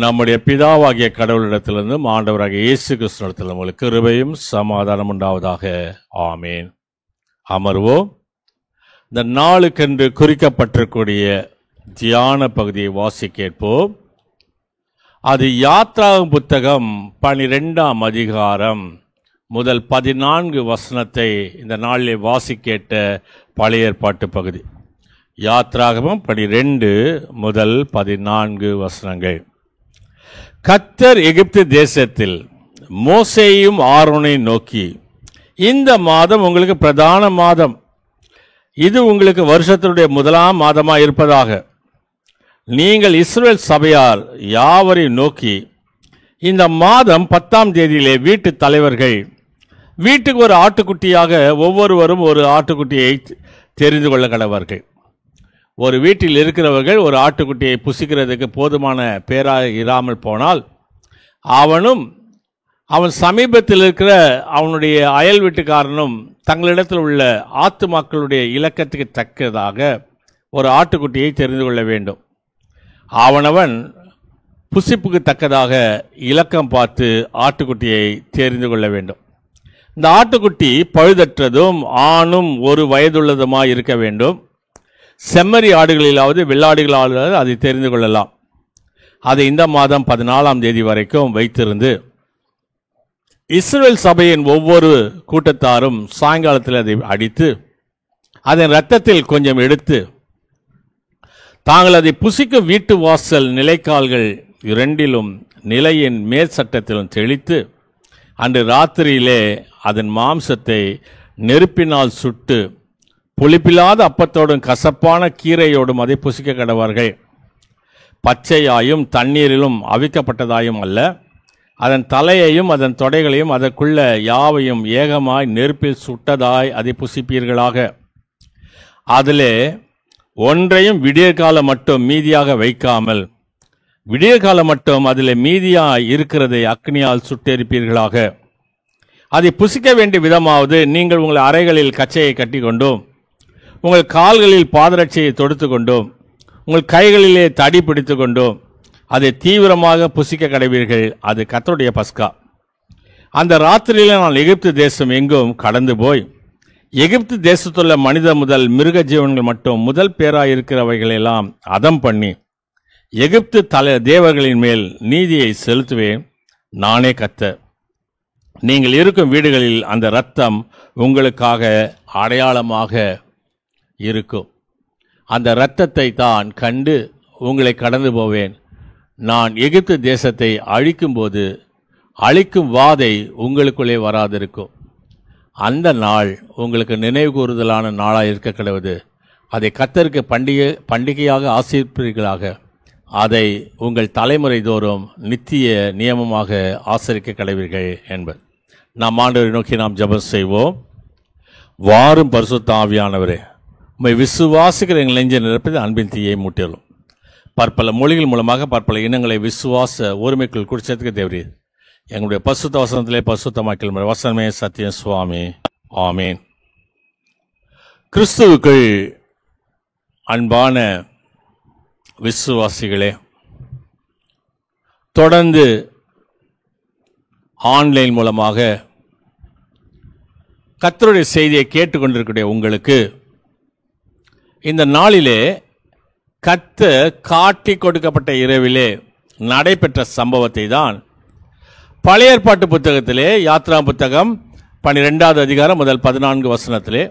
நம்முடைய பிதாவாகிய கடவுளிடத்திலிருந்து ஆண்டவராகிய இயேசு கிறிஸ்துவிடத்தில் உங்களுக்கு கிருபையும் சமாதானம் உண்டாவதாக. ஆமேன். அமர்வோம். இந்த நாளுக்கென்று குறிக்கப்பட்டிருக்கூடிய தியான பகுதியை வாசி கேட்போம். அது யாத்ராகும் புத்தகம் 12ஆம் அதிகாரம் முதல் 14 வசனத்தை இந்த நாளிலே வாசி கேட்ட பழைய ஏற்பாட்டு பகுதி. யாத்ராகமம் 12 முதல் 14 வசனங்கள். கர்த்தர் எகிப்து தேசத்தில் மோசேயும் ஆரோனை நோக்கி, இந்த மாதம் உங்களுக்கு பிரதான மாதம், இது உங்களுக்கு வருஷத்தினுடைய முதலாம் மாதமாக இருப்பதாக. நீங்கள் இஸ்ரவேல் சபையார் யாவரையும் நோக்கி, இந்த மாதம் 10ஆம் தேதியிலே வீட்டு தலைவர்கள் வீட்டுக்கு ஒரு ஆட்டுக்குட்டியாக ஒவ்வொருவரும் ஒரு ஆட்டுக்குட்டியை தெரிந்து கொள்ள கடவர்கள். ஒரு வீட்டில் இருக்கிறவர்கள் ஒரு ஆட்டுக்குட்டியை புசிக்கிறதுக்கு போதுமான பேராக இராமல் போனால் அவன் சமீபத்தில் இருக்கிற அவனுடைய அயல் வீட்டுக்காரனும் தங்களிடத்தில் உள்ள ஆத்துமாக்களுடைய இலக்கத்துக்கு தக்கதாக ஒரு ஆட்டுக்குட்டியை தெரிந்து கொள்ள வேண்டும். அவனவன் புசிப்புக்கு தக்கதாக இலக்கம் பார்த்து ஆட்டுக்குட்டியை தெரிந்து கொள்ள வேண்டும். இந்த ஆட்டுக்குட்டி பழுதற்றதும் ஆணும் ஒரு வயதுள்ளதுமாய் இருக்க வேண்டும். செம்மறி ஆடுகளிலாவது வெள்ளாடுகளாவது அதை தெரிந்து கொள்ளலாம். அதை இந்த மாதம் 14ஆம் தேதி வரைக்கும் வைத்திருந்து இஸ்ரவேல் சபையின் ஒவ்வொரு கூட்டத்தாரும் சாயங்காலத்தில் அதை அடித்து அதன் இரத்தத்தில் கொஞ்சம் எடுத்து தாங்கள் அதை புசிக்கும் வீட்டு வாசல் நிலைக்கால்கள் இரண்டிலும் நிலையின் மேற்சட்டத்திலும் தெளித்து அன்று ராத்திரியிலே அதன் மாம்சத்தை நெருப்பினால் சுட்டு புளிப்பில்லாத அப்பத்தோடும் கசப்பான கீரையோடும் அதை புசிக்க கடவார்கள். பச்சையாயும் தண்ணீரிலும் அவிக்கப்பட்டதாயும் அல்ல, அதன் தலையையும் அதன் தொடைகளையும் அதற்குள்ள யாவையும் ஏகமாய் நெருப்பில் சுட்டதாய் அதை புசிப்பீர்களாக. அதிலே ஒன்றையும் விடியற்காலம் மட்டும் மீதியாக வைக்காமல் விடியற்காலம் மட்டும் அதில் மீதியாய் இருக்கிறதை அக்னியால் சுட்டெரிப்பீர்களாக. அதை புசிக்க வேண்டிய விதமாவது நீங்கள் உங்கள் அறைகளில் கச்சையை கட்டி கொண்டும் உங்கள் கால்களில் பாதரட்சையை தொடுத்து கொண்டும் உங்கள் கைகளிலே தடி பிடித்து கொண்டும் அதை தீவிரமாக புசிக்க கடவீர்கள். அது கர்த்தருடைய பஸ்கா. அந்த ராத்திரியிலே நான் எகிப்து தேசம் எங்கும் கடந்து போய் எகிப்து தேசத்துள்ள மனித முதல் மிருக ஜீவன்கள் மட்டும் முதல் பேராயிருக்கிறவைகளெல்லாம் அதம் பண்ணி எகிப்து தேவர்களின் மேல் நீதியை செலுத்துவேன். நானே கர்த்தர். நீங்கள் இருக்கும் வீடுகளில் அந்த இரத்தம் உங்களுக்காக அடையாளமாக இருக்கும். அந்த இரத்தத்தை தான் கண்டு உங்களை கடந்து போவேன். நான் எகிப்து தேசத்தை அழிக்கும்போது அழிக்கும் வாதை உங்களுக்குள்ளே வராதிருக்கும். அந்த நாள் உங்களுக்கு நினைவு கூறுதலான நாளாக இருக்க கிடவது. அதை கர்த்தருக்கு பண்டிகையாக ஆசீர்வதிப்பீர்களாக. அதை உங்கள் தலைமுறை தோறும் நித்திய நியமமாக ஆசரிக்க கடவீர்கள் என்பது. நாம் ஆண்டவரை நோக்கி நாம் ஜெபம் செய்வோம். வாரும் பரிசுத்த ஆவியானவரே, உம்மை விசுவாசிக்கிற எங்கள் நெஞ்சை நிரப்பது அன்பின் தீயை மூட்டிலும் பற்பல மொழிகள் மூலமாக பற்பல இனங்களை விசுவாச ஒருமைக்குள் குடிச்சதுக்கு தேவரீர் எங்களுடைய பசுத்த வசனத்திலே பசுத்தமாக்கல் வசனமே சத்தியம் சுவாமி. ஆமேன். கிறிஸ்துவுக்குள் அன்பான விசுவாசிகளே, தொடர்ந்து ஆன்லைன் மூலமாக கர்த்தருடைய செய்தியை கேட்டுக்கொண்டிருக்கிற உங்களுக்கு இந்த நாளிலே கர்த்தர் காட்டி கொடுக்கப்பட்ட இரவிலே நடைபெற்ற சம்பவத்தை தான் பழைய ஏற்பாட்டு புத்தகத்திலே யாத்ரா புத்தகம் 12வது அதிகாரம் முதல் 14 வசனத்திலே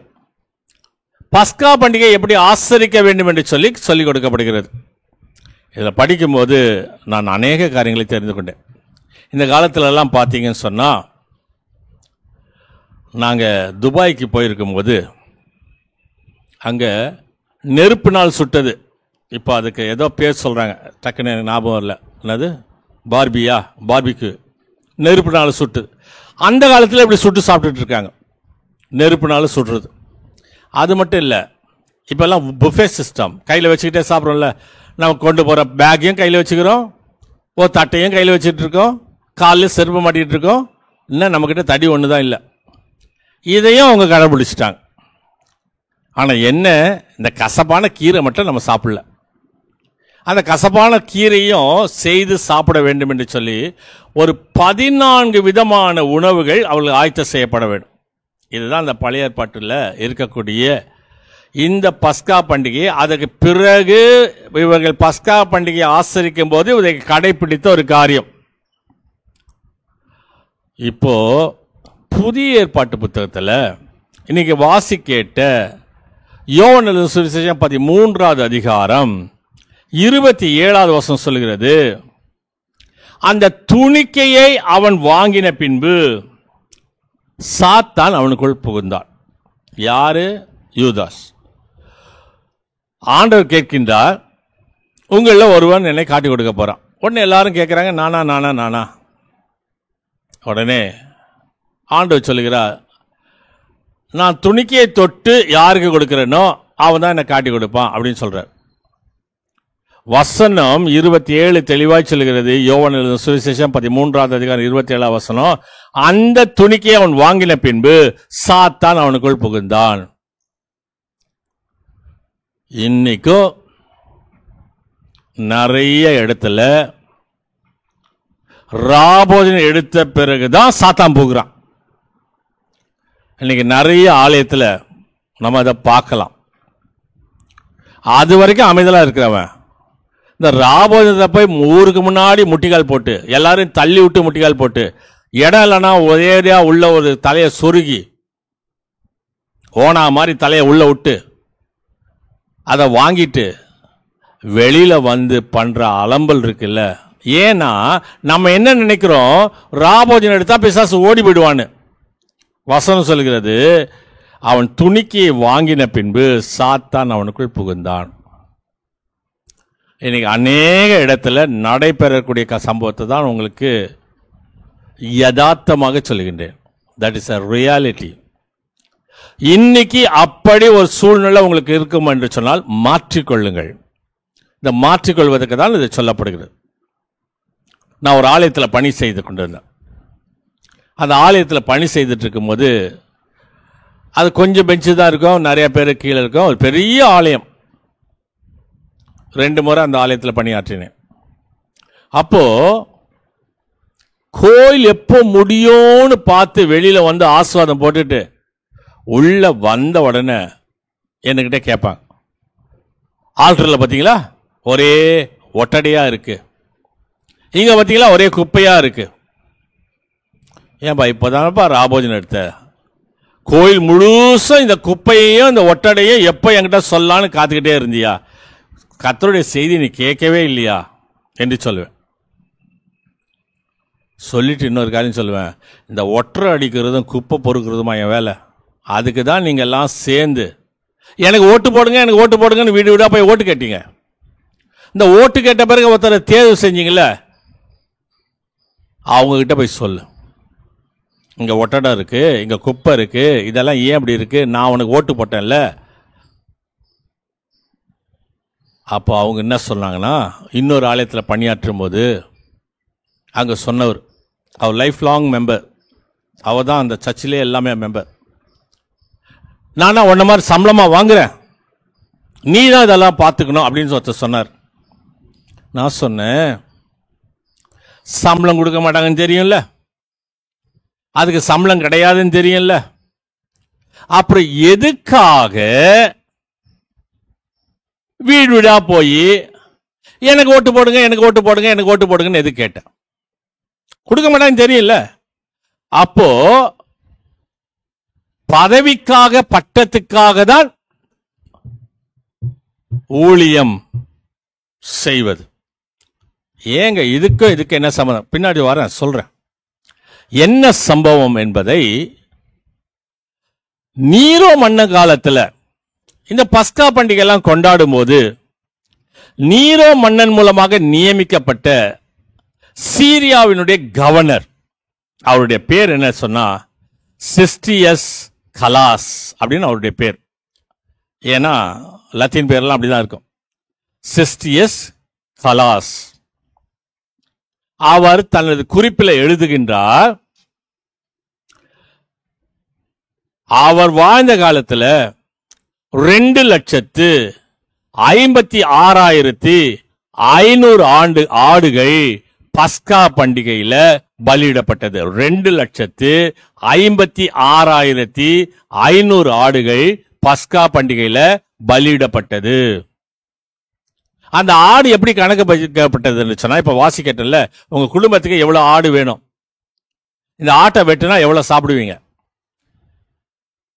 பஸ்கா பண்டிகை எப்படி ஆசரிக்க வேண்டும் என்று சொல்லிக் கொடுக்கப்படுகிறது. இதில் படிக்கும்போது நான் அநேக காரியங்களை தெரிந்து கொண்டேன். இந்த காலத்திலெல்லாம் பார்த்தீங்கன்னு சொன்னால், நாங்கள் துபாய்க்கு போயிருக்கும்போது அங்கே நெருப்பு நாள் சுட்டது. இப்போ அதுக்கு ஏதோ பேர் சொல்கிறாங்க, டக்குன்னு ஞாபகம் இல்லை. என்னது பார்பிக்கு நெருப்பு நாள் சுட்டுது. அந்த காலத்தில் இப்படி சுட்டு சாப்பிட்டுட்டு இருக்காங்க, நெருப்பு நாள் சுடுறது. அது மட்டும் இல்லை, இப்போல்லாம் புஃபே சிஸ்டம், கையில் வச்சுக்கிட்டே சாப்பிட்றோம்ல. நம்ம கொண்டு போகிற பேக்கையும் கையில் வச்சுக்கிறோம், ஒரு தட்டையும் கையில் வச்சுட்டு இருக்கோம், காலில் செருப்பு மாட்டிகிட்டு இருக்கோம். இன்னும் நம்மக்கிட்ட தடி ஒன்று தான் இல்லை. இதையும் அவங்க கடைபிடிச்சிட்டாங்க. ஆனால் என்ன, இந்த கசப்பான கீரை மட்டும் நம்ம சாப்பிடல. அந்த கசப்பான கீரையும் செய்து சாப்பிட வேண்டும் என்று சொல்லி ஒரு 14 விதமான உணவுகள் அவர்களுக்கு ஆயத்தம் செய்யப்பட வேண்டும். இதுதான் அந்த பழைய ஏற்பாட்டில் இருக்கக்கூடிய இந்த பஸ்கா பண்டிகை. அதற்கு பிறகு இவர்கள் பஸ்கா பண்டிகையை ஆசரிக்கும் போது இதை கடைபிடித்த ஒரு காரியம். இப்போ புதிய ஏற்பாட்டு புத்தகத்தில் இன்னைக்கு வாசி கேட்ட யோவான் எழுதின சுவிசேஷம் 13வது அதிகாரம் 27வது வசனம் சொல்கிறது, அந்த துணிக்கையை அவன் வாங்கின பின்பு சாத்தான் அவனுக்குள் புகுந்தான். யாரு? யூதாஸ். ஆண்டவர் கேட்கின்றார், உங்களில் ஒருவன் என்னை காட்டி கொடுக்க போறான். உடனே எல்லாரும் கேட்குறாங்க, நானா நானா நானா. உடனே ஆண்டவர் சொல்லுகிறார், நான் துணிக்கையை தொட்டு யாருக்கு கொடுக்கிறேனோ அவன் தான் என்னை காட்டி கொடுப்பான் அப்படின்னு சொல்றார். வசனம் 27 தெளிவாய் சொல்கிறது. யோவான் எழுதின சுவிசேஷம் 13வது அதிகாரம் 27வது வசனம், அந்த துணிக்கையை அவன் வாங்கின பின்பு சாத்தான் அவனுக்குள் புகுந்தான். இன்னைக்கும் நிறைய இடத்துல ராபோஜனம் எடுத்த பிறகுதான் சாத்தான் புகுறான். இன்னைக்கு நிறைய ஆலயத்தில் நம்ம அதை பார்க்கலாம். அது வரைக்கும் அமைதலாக இருக்கிறவன் இந்த ராபோஜனத்தை போய் ஊருக்கு முன்னாடி முட்டிக்கால் போட்டு எல்லாரும் தள்ளி விட்டு முட்டிக்கால் போட்டு இடம் இல்லைன்னா ஒரேடியா உள்ள ஒரு தலையை சொருகி ஓனா மாதிரி தலையை உள்ள விட்டு அதை வாங்கிட்டு வெளியில வந்து பண்ற அலம்பல் இருக்குல்ல. ஏன்னா நம்ம என்ன நினைக்கிறோம், ராபோஜனம் எடுத்தா பிசாசு ஓடி போயிடுவான்னு. வசனம் சொல்கிறது, அவன் துணிக்கையை வாங்கின பின்பு சாத்தான் அவனுக்குள் புகுந்தான். இன்னைக்கு அநேக இடத்துல நடைபெறக்கூடிய சம்பவத்தை தான் உங்களுக்கு யதார்த்தமாக சொல்லுகின்றேன். That is a reality. இன்னைக்கு அப்படி ஒரு சூழ்நிலை உங்களுக்கு இருக்கும் என்று சொன்னால் மாற்றிக்கொள்ளுங்கள். இந்த மாற்றிக்கொள்வதற்கு தான் இது சொல்லப்படுகிறது. நான் ஒரு ஆலயத்தில் பணி செய்து கொண்டிருந்தேன். அந்த ஆலயத்தில் பணி செய்துட்டு இருக்கும்போது அது கொஞ்சம் பெஞ்சு தான் இருக்கும், நிறைய பேர் கீழே இருக்கும். ஒரு பெரிய ஆலயம். 2 முறை அந்த ஆலயத்தில் பணியாற்றினேன். அப்போ கோயில் எப்போ முடியும்னு பார்த்து வெளியில வந்து ஆசீர்வாதம் போட்டுட்டு உள்ள வந்த உடனே என்கிட்ட கேட்பாங்க, ஆல்டரில் பார்த்தீங்களா ஒரே ஒட்டடையா இருக்கு, இங்க பார்த்தீங்களா ஒரே குப்பையா இருக்கு. ஏன்பா இப்போதானப்பா ராபோஜனம் எடுத்த, கோயில் முழுசும் இந்த குப்பையையும் இந்த ஒட்டடையும் எப்போ என்கிட்ட சொல்லலான்னு காத்துக்கிட்டே இருந்தியா, கர்த்தருடைய செய்தி நீ கேட்கவே இல்லையா என்று சொல்லுவேன். சொல்லிட்டு இன்னொரு காரியம் சொல்லுவேன், இந்த ஒட்டரை அடிக்கிறதும் குப்பை பொறுக்கிறதுமா என் வேலை. அதுக்கு தான் நீங்கள் எல்லாம் சேர்ந்து எனக்கு ஓட்டு போடுங்க எனக்கு ஓட்டு போடுங்கன்னு வீடு வீடாக போய் ஓட்டு கேட்டீங்க. இந்த ஓட்டு கேட்ட பிறகு ஒருத்தரை தேர்வு செஞ்சீங்கல்ல, அவங்கக்கிட்ட போய் சொல்லு, இங்கே ஒட்டடை இருக்கு, இங்கே குப்பை இருக்கு, இதெல்லாம் ஏன் அப்படி இருக்கு, நான் உனக்கு ஓட்டு போட்டேன்ல. அப்போ அவங்க என்ன சொன்னாங்கன்னா, இன்னொரு ஆலயத்தில் பணியாற்றும் போது அங்கே சொன்னவர், அவர் லைஃப் லாங் மெம்பர், அவர் தான் அந்த சர்ச்சிலே எல்லாமே மெம்பர். நானா உன்ன மாதிரி சம்பளமாக வாங்குறேன், நீ தான் இதெல்லாம் பார்த்துக்கணும் அப்படின்னு ஒருத்தர் சொன்னார். நான் சொன்னேன், சம்பளம் கொடுக்க மாட்டாங்கன்னு தெரியும்ல, அதுக்கு சம்பளம் கிடையாதுன்னு தெரியும்ல, அப்புறம் எதுக்காக வீடு வீடா போய் எனக்கு ஓட்டு போடுங்க எனக்கு ஓட்டு போடுங்க எனக்கு ஓட்டு போடுங்கன்னு எது கேட்டேன்? கொடுக்க மாட்டாங்கன்னு தெரியல. அப்போ பதவிக்காக பட்டத்துக்காக தான் ஊழியம் செய்வது. ஏங்க இதுக்கு என்ன சம்பந்தம்? பின்னாடி வரேன் சொல்றேன் என்ன சம்பவம் என்பதை. நீரோ மன்ன காலத்துல இந்த பஸ்கா பண்டிகை எல்லாம் கொண்டாடும் போது நீரோ மன்னன் மூலமாக நியமிக்கப்பட்ட சீரியாவினுடைய கவர்னர், அவருடைய பேர் என்ன சொன்னா சிஸ்டியஸ் கலாஸ் அப்படின்னு அவருடைய பேர். ஏன்னா லத்தீன் பேர்லாம் அப்படிதான் இருக்கும். சிஸ்டியஸ் கலாஸ். அவர் தனது குறிப்பில் எழுதுகின்றார், அவர் வாழ்ந்த காலத்துல 2,56,500 ஆடுகள் பஸ்கா பண்டிகையில பலியிடப்பட்டது. 2,56,500 ஆடுகள் பஸ்கா பண்டிகையில பலியிடப்பட்டது. அந்த ஆடு எப்படி கணக்கு வைக்கப்பட்டதுன்னு சொன்னா, இப்ப வாசிக்கட்டல, உங்க குடும்பத்துக்கு எவ்வளவு ஆடு வேணும், இந்த ஆட்டை வெட்டுனா எவ்வளவு சாப்பிடுவீங்க?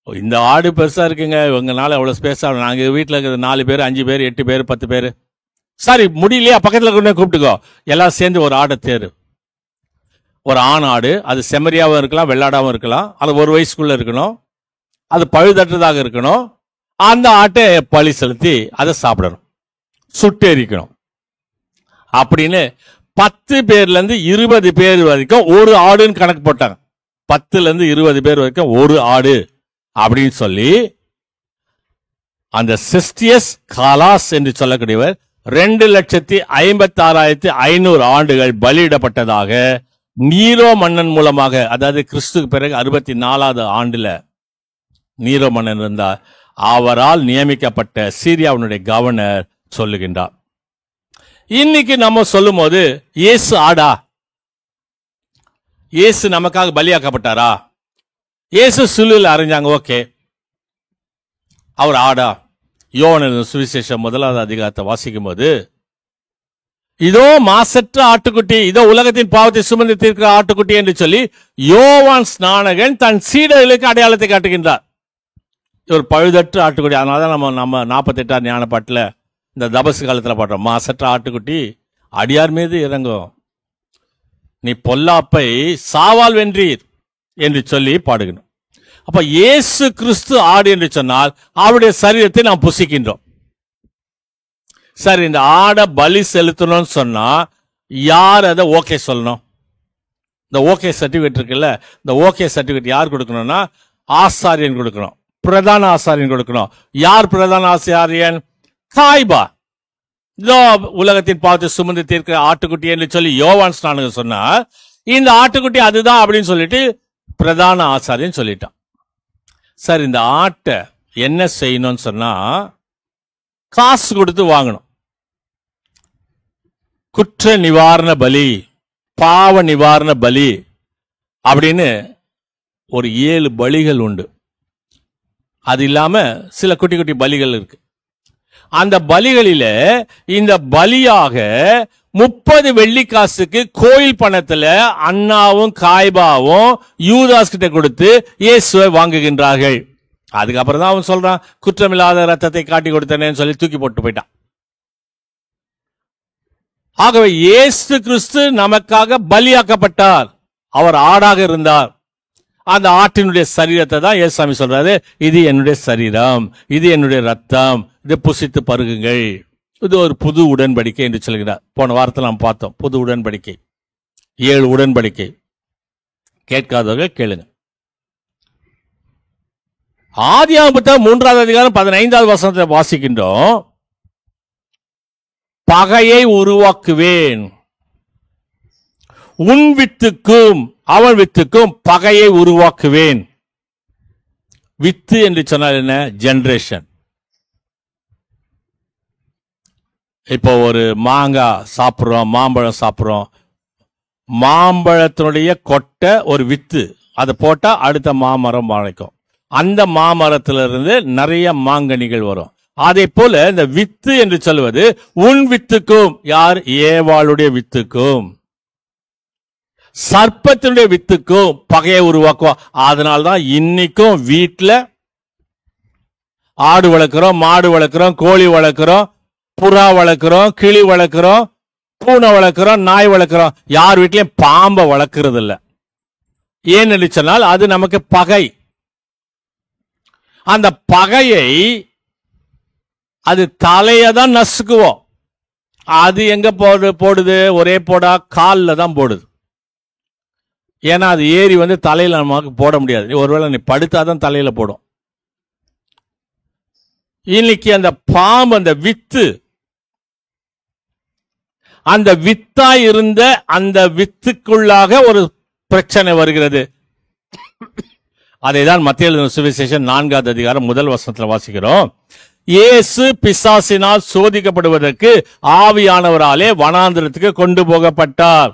இந்த ஆடு பெருசா இருக்குங்க, உங்களால எவ்வளவு ஸ்பேஸ் ஆகும், நாங்க வீட்டுல இருக்கிற 4 பேர் 5 பேர் 8 பேர் 10 பேர், சரி முடியலையா பக்கத்துல கொண்டு கூப்பிட்டுக்கோ, எல்லாம் சேர்ந்து ஒரு ஆடை தேரு. ஒரு ஆண் ஆடு, அது செம்மறியாவும் இருக்கலாம் வெள்ளாடாவும் இருக்கலாம், அது 1 வயசுக்குள்ள இருக்கணும், அது பழுதற்றதாக இருக்கணும். அந்த ஆட்டை பலி செலுத்தி அதை சாப்பிடணும், சுட்டெரிக்கணும். அப்படின்னு 10 பேர்ல இருந்து 20 பேர் வரைக்கும் ஒரு ஆடுன்னு கணக்கு போட்டாங்க. 10ல இருந்து 20 பேர் வரைக்கும் ஒரு ஆடு அப்படின்னு சொல்லி அந்த சிஸ்டியஸ் காலாஸ் என்று சொல்லக்கூடியவர் 2,56,500 ஆண்டுகள் பலியிடப்பட்டதாக நீரோ மன்னன் மூலமாக, அதாவது கிறிஸ்துக்கு பிறகு 64வது ஆண்டுல நீரோ மன்னன் இருந்தார், அவரால் நியமிக்கப்பட்ட சீரியாவினுடைய கவர்னர் சொல்லுகின்றார். இன்னைக்கு நம்ம சொல்லும் போது இயேசு ஆடா, இயேசு நமக்காக பலியாக்கப்பட்டாரா, இயேசு சிலுவையில் அறைஞ்சாங்க. ஓகே, அவர் ஆடா? யோவான் எழுதின சுவிசேஷம் 1வது அதிகாரத்தை வாசிக்கும் போது, இதோ மாசற்ற ஆட்டுக்குட்டி, இதோ உலகத்தின் பாவத்தை சுமந்து தீர்க்கிற ஆட்டுக்குட்டி என்று சொல்லி யோவான் ஸ்நானகன் தன் சீடர்களுக்கு அடையாளத்தை காட்டுகின்றார். ஒரு பழுதற்ற ஆட்டுக்குட்டி. அதனாலதான் நம்ம 48ஆம் ஞானப்பாட்டில் இந்த தபசு காலத்தில் பாடுறோம், மாசற்ற ஆட்டுக்குட்டி அடியார் மீது இறங்கும், நீ பொல்லாப்பை சாவால் வென்றீர் என்று சொல்லி பாடுகிறோம். அப்ப இயேசு கிறிஸ்து ஆடு என்று சொன்னால் அவருடைய சரீரத்தை நாம் புசிக்கின்றோம். சரி, இந்த ஆடை பலி செலுத்தணும்னு சொன்னா யார் அதை ஓகே சொல்லணும்? இந்த ஓகே சர்டிபிகேட் இருக்குல்ல, இந்த ஓகே சர்டிபிகேட் யார் கொடுக்கணும்னா ஆசாரியன் கொடுக்கணும், பிரதான ஆசாரியன் கொடுக்கணும். யார் பிரதான ஆசாரியன்? காய்பா. இதோ உலகத்தின் பாவத்தை சுமந்து தீர்க்கிற ஆட்டுக்குட்டி என்று சொல்லி யோவான் ஸ்நானகன் சொன்னார். இந்த ஆட்டுக்குட்டி அதுதான் அப்படின்னு சொல்லிட்டு பிரதான ஆசாரியன் சொல்லிட்டான். சரி, இந்த ஆட்டை என்ன செய்யணும்னு சொன்னா காசு கொடுத்து வாங்கணும். குற்ற நிவாரண பலி, பாவ நிவாரண பலி அப்படின்னு ஒரு 7 பலிகள் உண்டு. அது இல்லாம சில குட்டி குட்டி பலிகள் இருக்கு. அந்த பலிகளில இந்த பலியாக 30 வெள்ளிக்காசுக்கு கோயில் பணத்துல அண்ணாவும் காய்பாவும் யூதாஸ் கிட்ட கொடுத்து இயேசுவை வாங்குகின்றார்கள். அதுக்கப்புறம் தான் அவன் சொல்றான், குற்றமில்லாத ரத்தத்தை காட்டி கொடுத்தனேன்னு சொல்லி தூக்கி போட்டு போயிட்டான். ஆகவே இயேசு கிறிஸ்து நமக்காக பலியாக்கப்பட்டார். அவர் ஆடாக இருந்தார். அந்த ஆட்டினுடைய சரீரத்தை தான் இயேசுசாமி சொல்றாரு, இது என்னுடைய சரீரம், இது என்னுடைய ரத்தம், இதை புசித்து பருகுங்கள். இது ஒரு புது உடன்படிக்கை என்று சொல்கிறார். போன வாரத்தில் நாம் பார்த்தோம் புது உடன்படிக்கை, 7 உடன்படிக்கை. கேட்காதவர்கள் கேளுங்க. ஆதியாகமம் 3வது அதிகாரம் 15வது வசனத்தை வாசிக்கின்றோம். பகையை உருவாக்குவேன், உன் வித்துக்கும் அவன் வித்துக்கும் பகையை உருவாக்குவேன். வித்து என்று சொன்னால் என்ன? ஜெனரேஷன். இப்போ ஒரு மாங்காய் சாப்பிட்றோம், மாம்பழம் சாப்பிட்றோம், மாம்பழத்தினுடைய கொட்டை ஒரு வித்து, அதை போட்டா அடுத்த மாமரம் வளைக்கும். அந்த மாமரத்திலிருந்து நிறைய மாங்கனிகள் வரும். அதே போல இந்த வித்து என்று சொல்வது உன் வித்துக்கும், யார்? ஏவாளுடைய வித்துக்கும் சர்ப்பத்தினுடைய வித்துக்கும் பகையை உருவாக்குவோம். அதனால்தான் இன்னைக்கும் வீட்டில் ஆடு வளர்க்கிறோம், மாடு வளர்க்கிறோம், கோழி வளர்க்கிறோம், புறா வளர்க்கிறோம், கிளி வளர்க்கிறோம், பூனை வளர்க்கிறோம், நாய் வளர்க்கிறோம். யார் வீட்லயும் பாம்பை வளர்க்கறது இல்லை. ஏன்னு சொன்னால் அது நமக்கு பகை. அந்த பகையை அது தலையை தான் நசுக்குவோம். அது எங்க போடுது? ஒரே போடா காலில் தான் போடுது. ஏன்னா அது ஏறி வந்து தலையில நமக்கு போட முடியாது. ஒருவேளை நீ படுத்தாதான் தலையில போடும். இன்னைக்கு அந்த பாம்பு, அந்த வித்து, அந்த வித்தாய் இருந்த அந்த வித்துக்குள்ளாக ஒரு பிரச்சனை வருகிறது. அதைதான் மத்தேயு சுவிசேஷம் 4வது அதிகாரம் 1 வசனத்தில் வாசிக்கிறோம். இயேசு பிசாசினால் சோதிக்கப்படுவதற்கு ஆவியானவராலே வனாந்திரத்துக்கு கொண்டு போகப்பட்டார்.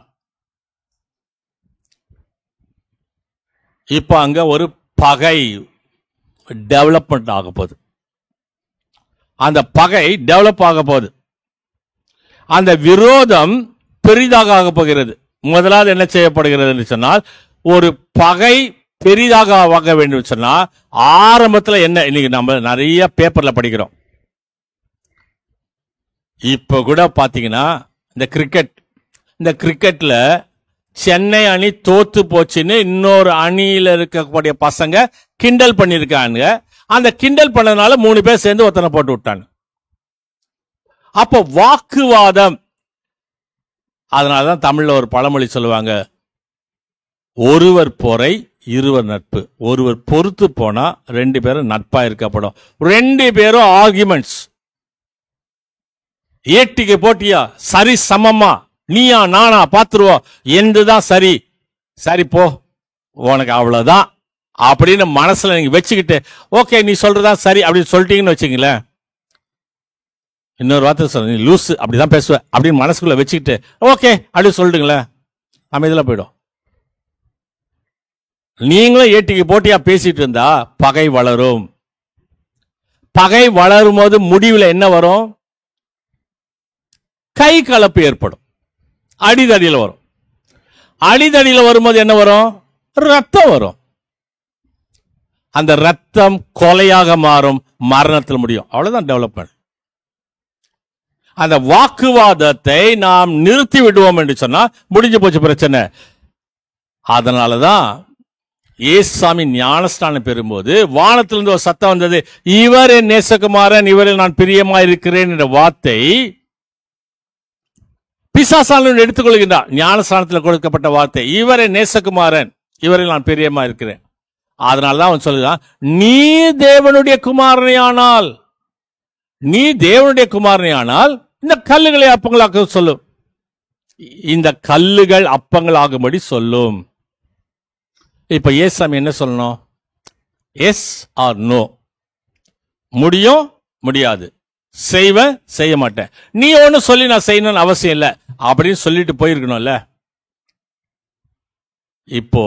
இப்ப அங்க ஒரு பகை டெவலப்மெண்ட் ஆக போகுது. அந்த பகை டெவலப் ஆக போகுது. அந்த விரோதம் பெரிதாக ஆக போகிறது. முதலாவது என்ன செய்யப்படுகிறது என்று சொன்னால், ஒரு பகை பெரிதாக ஆக வேண்டும் சொன்னா ஆரம்பத்தில் என்ன? இன்னைக்கு நம்ம நிறைய பேப்பர்ல படிக்கிறோம். இப்ப கூட பாத்தீங்கன்னா இந்த கிரிக்கெட்ல சென்னை அணி தோத்து போச்சுன்னு இன்னொரு அணியில இருக்கக்கூடிய பசங்க கிண்டல் பண்ணிருக்காங்க. அந்த கிண்டல் பண்ணதுனால 3 பேர் சேர்ந்து ஒருத்தனை போட்டு விட்டாங்க. அப்போ வாக்குவாதம். அதனாலதான் தமிழ்ல ஒரு பழமொழி சொல்லுவாங்க, ஒருவர் பொறை இருவர் நட்பு. ஒருவர் பொறுத்து போனா 2 பேரும் நட்பா இருக்கப்படும். 2 பேரும் ஆர்குமெண்ட்ஸ். ஏட்டிக்கு போட்டியா, சரி சமமா, நீயா நானா பாத்துருவோம், எந்துதான் சரி, சரி போ உனக்கு அவ்வளவுதான் அப்படின்னு மனசுல நீங்க வச்சுக்கிட்டு, ஓகே நீ சொல்றதா சரி அப்படின்னு சொல்லிட்டீங்கன்னு வச்சுங்களேன், இன்னொரு வார்த்தை சொல்ல, நீ லூஸ் அப்படிதான் பேசுவ அப்படின்னு மனசுக்குள்ள வச்சுக்கிட்டு ஓகே அப்படின்னு சொல்லிட்டுங்களேன், அமைதியில போயிடும். நீங்களும் ஏட்டிக்கு போட்டியா பேசிட்டு இருந்தா பகை வளரும். பகை வளரும் போது முடிவில் என்ன வரும்? கை கலப்பு ஏற்படும், அடிதடியில் வரும். அடிதடியில் வரும்போது என்ன வரும்? ரத்தம் வரும். அந்த ரத்தம் கொலையாக மாறும், மரணத்தில் முடியும். அவ்வளவுதான் டெவலப்மெண்ட். அந்த வாக்குவாதத்தை நாம் நிறுத்தி விடுவோம் என்று சொன்னா முடிஞ்சு போச்சு பிரச்சனை. அதனாலதான் ஏசாமி ஞானஸ்தானம் பெறும்போது வானத்திலிருந்து ஒரு சத்தம் வந்தது, இவர் என் நேசகுமாரன், இவரில் நான் பிரியமா இருக்கிறேன் என்ற வார்த்தை பிசாசானவன் எடுத்துக்கொள்கின்றார். ஞானஸ்தானத்தில் கொடுக்கப்பட்ட வார்த்தை, இவர் என் நேசகுமாரன், இவரில் நான் பிரியமா இருக்கிறேன். அதனாலதான் அவன் சொல்லுகிறான், நீ தேவனுடைய குமாரனையானால், நீ தேவனுடைய குமாரனையானால் இந்த கல்லுகளை அப்பங்களாக சொல்லும். இந்த கல்லுகள் அப்பங்களாகும்படி சொல்லும். இப்ப ஏசாமி என்ன சொல்லணும்? Yes or no. முடியும், முடியாது, செய்வேன், செய்ய மாட்டேன். நீ ஒண்ணு சொல்லி நான் செய்யணும்னு அவசியம் இல்லை அப்படின்னு சொல்லிட்டு போயிருக்கணும்ல. இப்போ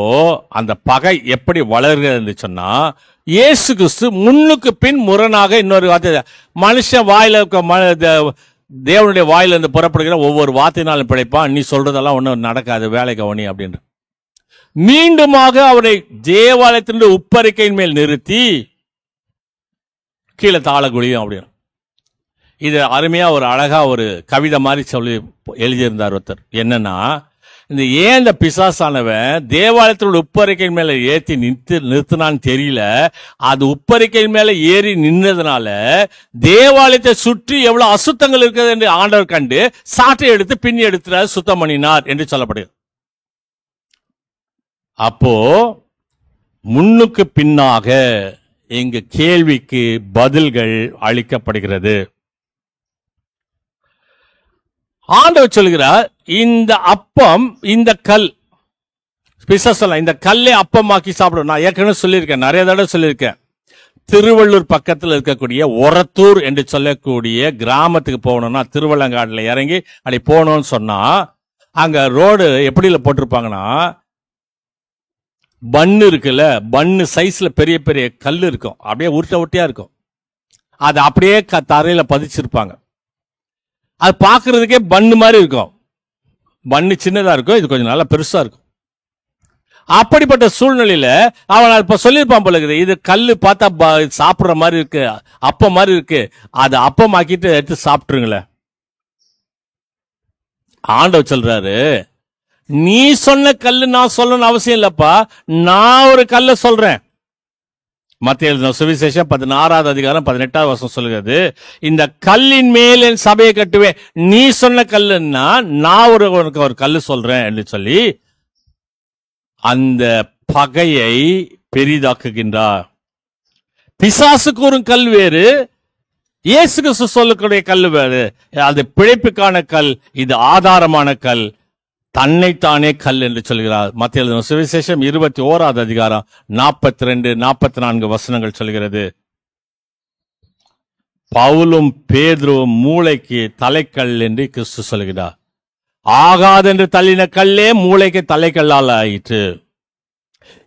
அந்த பகை எப்படி வளர்கிறது சொன்னா, இயேசு கிறிஸ்து முன்னுக்கு பின் முரணாக இன்னொரு வார்த்தை, மனுஷன் வாயில தேவனுடைய வாயில இருந்து புறப்படுகிற ஒவ்வொரு வார்த்தையினாலும் பிழைப்பான், நீ சொல்றதெல்லாம் ஒன்றும் நடக்காது, வேலை கவனி அப்படின்னு மீண்டுமாக அவரை தேவாலயத்தினுடைய உப்பரிக்கையின் மேல் நிறுத்தி கீழே தாளகுழியும் அப்படின்னு. இது அருமையா ஒரு அழகா ஒரு கவிதை மாதிரி சொல்லி எழுதியிருந்தார் ஒருத்தர். என்னன்னா, இந்த ஏன் இந்த பிசாசானவன் தேவாலயத்தோட உப்பரிக்கையின் மேல ஏற்றி நிறுத்தினான்னு தெரியல. அது உப்பரிக்கையின் மேல ஏறி நின்றதுனால தேவாலயத்தை சுற்றி எவ்வளவு அசுத்தங்கள் இருக்கிறது என்று ஆண்டவர் கண்டு சாட்டை எடுத்து பின்னி எடுத்து சுத்தம் பண்ணினார் என்று சொல்லப்படுகிறது. அப்போ முன்னுக்கு பின்னாக எங்க கேள்விக்கு பதில்கள் அளிக்கப்படுகிறது. ஆண்டவர் சொல்கிறார், இந்த அப்பம், இந்த கல், இந்த கல்லை அப்பமாக்கி சாப்பிடும். நான் ஏற்கனவே சொல்லியிருக்கேன், நிறைய தடவை சொல்லியிருக்கேன். திருவள்ளூர் பக்கத்தில் இருக்கக்கூடிய ஒரத்தூர் என்று சொல்லக்கூடிய கிராமத்துக்கு போகணும்னா, திருவள்ளங்காட்டில் இறங்கி அப்படி போகணும்னு சொன்னா, அங்க ரோடு எப்படில போட்டிருப்பாங்கன்னா, பன்னு இருக்குல்ல, பன்னு சைஸ்ல பெரிய பெரிய கல் இருக்கும், அப்படியே உருட்ட உருட்டியா இருக்கும். அது அப்படியே தரையில பதிச்சிருப்பாங்க. அது பார்க்கறதுக்கே பன்னு மாதிரி இருக்கும். பன்னு சின்னதா இருக்கும், இது கொஞ்சம் நல்லா பெருசா இருக்கும். அப்படிப்பட்ட சூழ்நிலையில அவன் இப்ப சொல்லியிருப்பான் போல இருக்குது, இது கல்லு பார்த்தா சாப்பிடுற மாதிரி இருக்கு, அப்பம் மாதிரி இருக்கு, அது அப்பமாக்கிட்டு எடுத்து சாப்பிட்டுருங்களேன். ஆண்டவர் சொல்றாரு, நீ சொன்ன கல்லு நான் சொல்லணும்னு அவசியம் இல்லப்பா, நான் ஒரு கல்ல சொல்றேன். மத்தேயு எழுதின சுவிசேஷம் 16வது அதிகாரம் 18வது வசனம் சொல்லுகிறது, இந்த கல்லின் மேல் என் சபையை கட்டுவேன். நீ சொன்ன கல்லுன்னா நான் ஒரு கல்லு சொல்றேன் என்று சொல்லி அந்த பகையை பெரிதாக்குகின்றார். பிசாசு கூறும் கல் வேறு, இயேசு கிறிஸ்து சொல்லக்கூடிய கல் வேறு. அது பிழைப்புக்கான கல், இது ஆதாரமான கல், தன்னைத்தானே கல் என்று சொல்கிறார். மத்தேயு எழுதின சுவிசேஷம் 21வது அதிகாரம் 42, 44 வசனங்கள் சொல்கிறது. பவுலும் பேதுருவும் மூளைக்கு தலைக்கல் என்று கிறிஸ்து சொல்கிறார். ஆகாதென்று தள்ளின கல்லே மூளைக்கு தலைக்கல்லால் ஆயிற்று.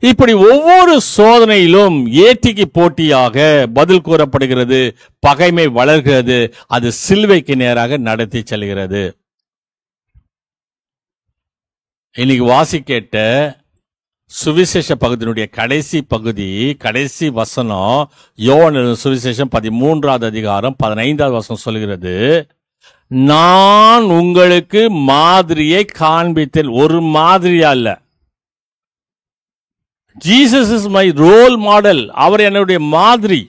இப்படி ஒவ்வொரு சோதனையிலும் ஏட்டிக்கு போட்டியாக பதில் கூறப்படுகிறது, பகைமை வளர்கிறது, அது சிலுவைக்கு நேராக நடத்தி செல்கிறது. இன்னைக்கு வாசிக்கேட்ட சுவிசேஷ பகுதியினுடைய கடைசி பகுதி, கடைசி வசனம், யோவான் எழுதின சுவிசேஷம் 13வது அதிகாரம் 15வது வசனம் சொல்கிறது, நான் உங்களுக்கு மாதிரியை காண்பித்தேன். ஒரு மாதிரியா இல்ல, Jesus is my role model, அவர் என்னுடைய மாதிரி.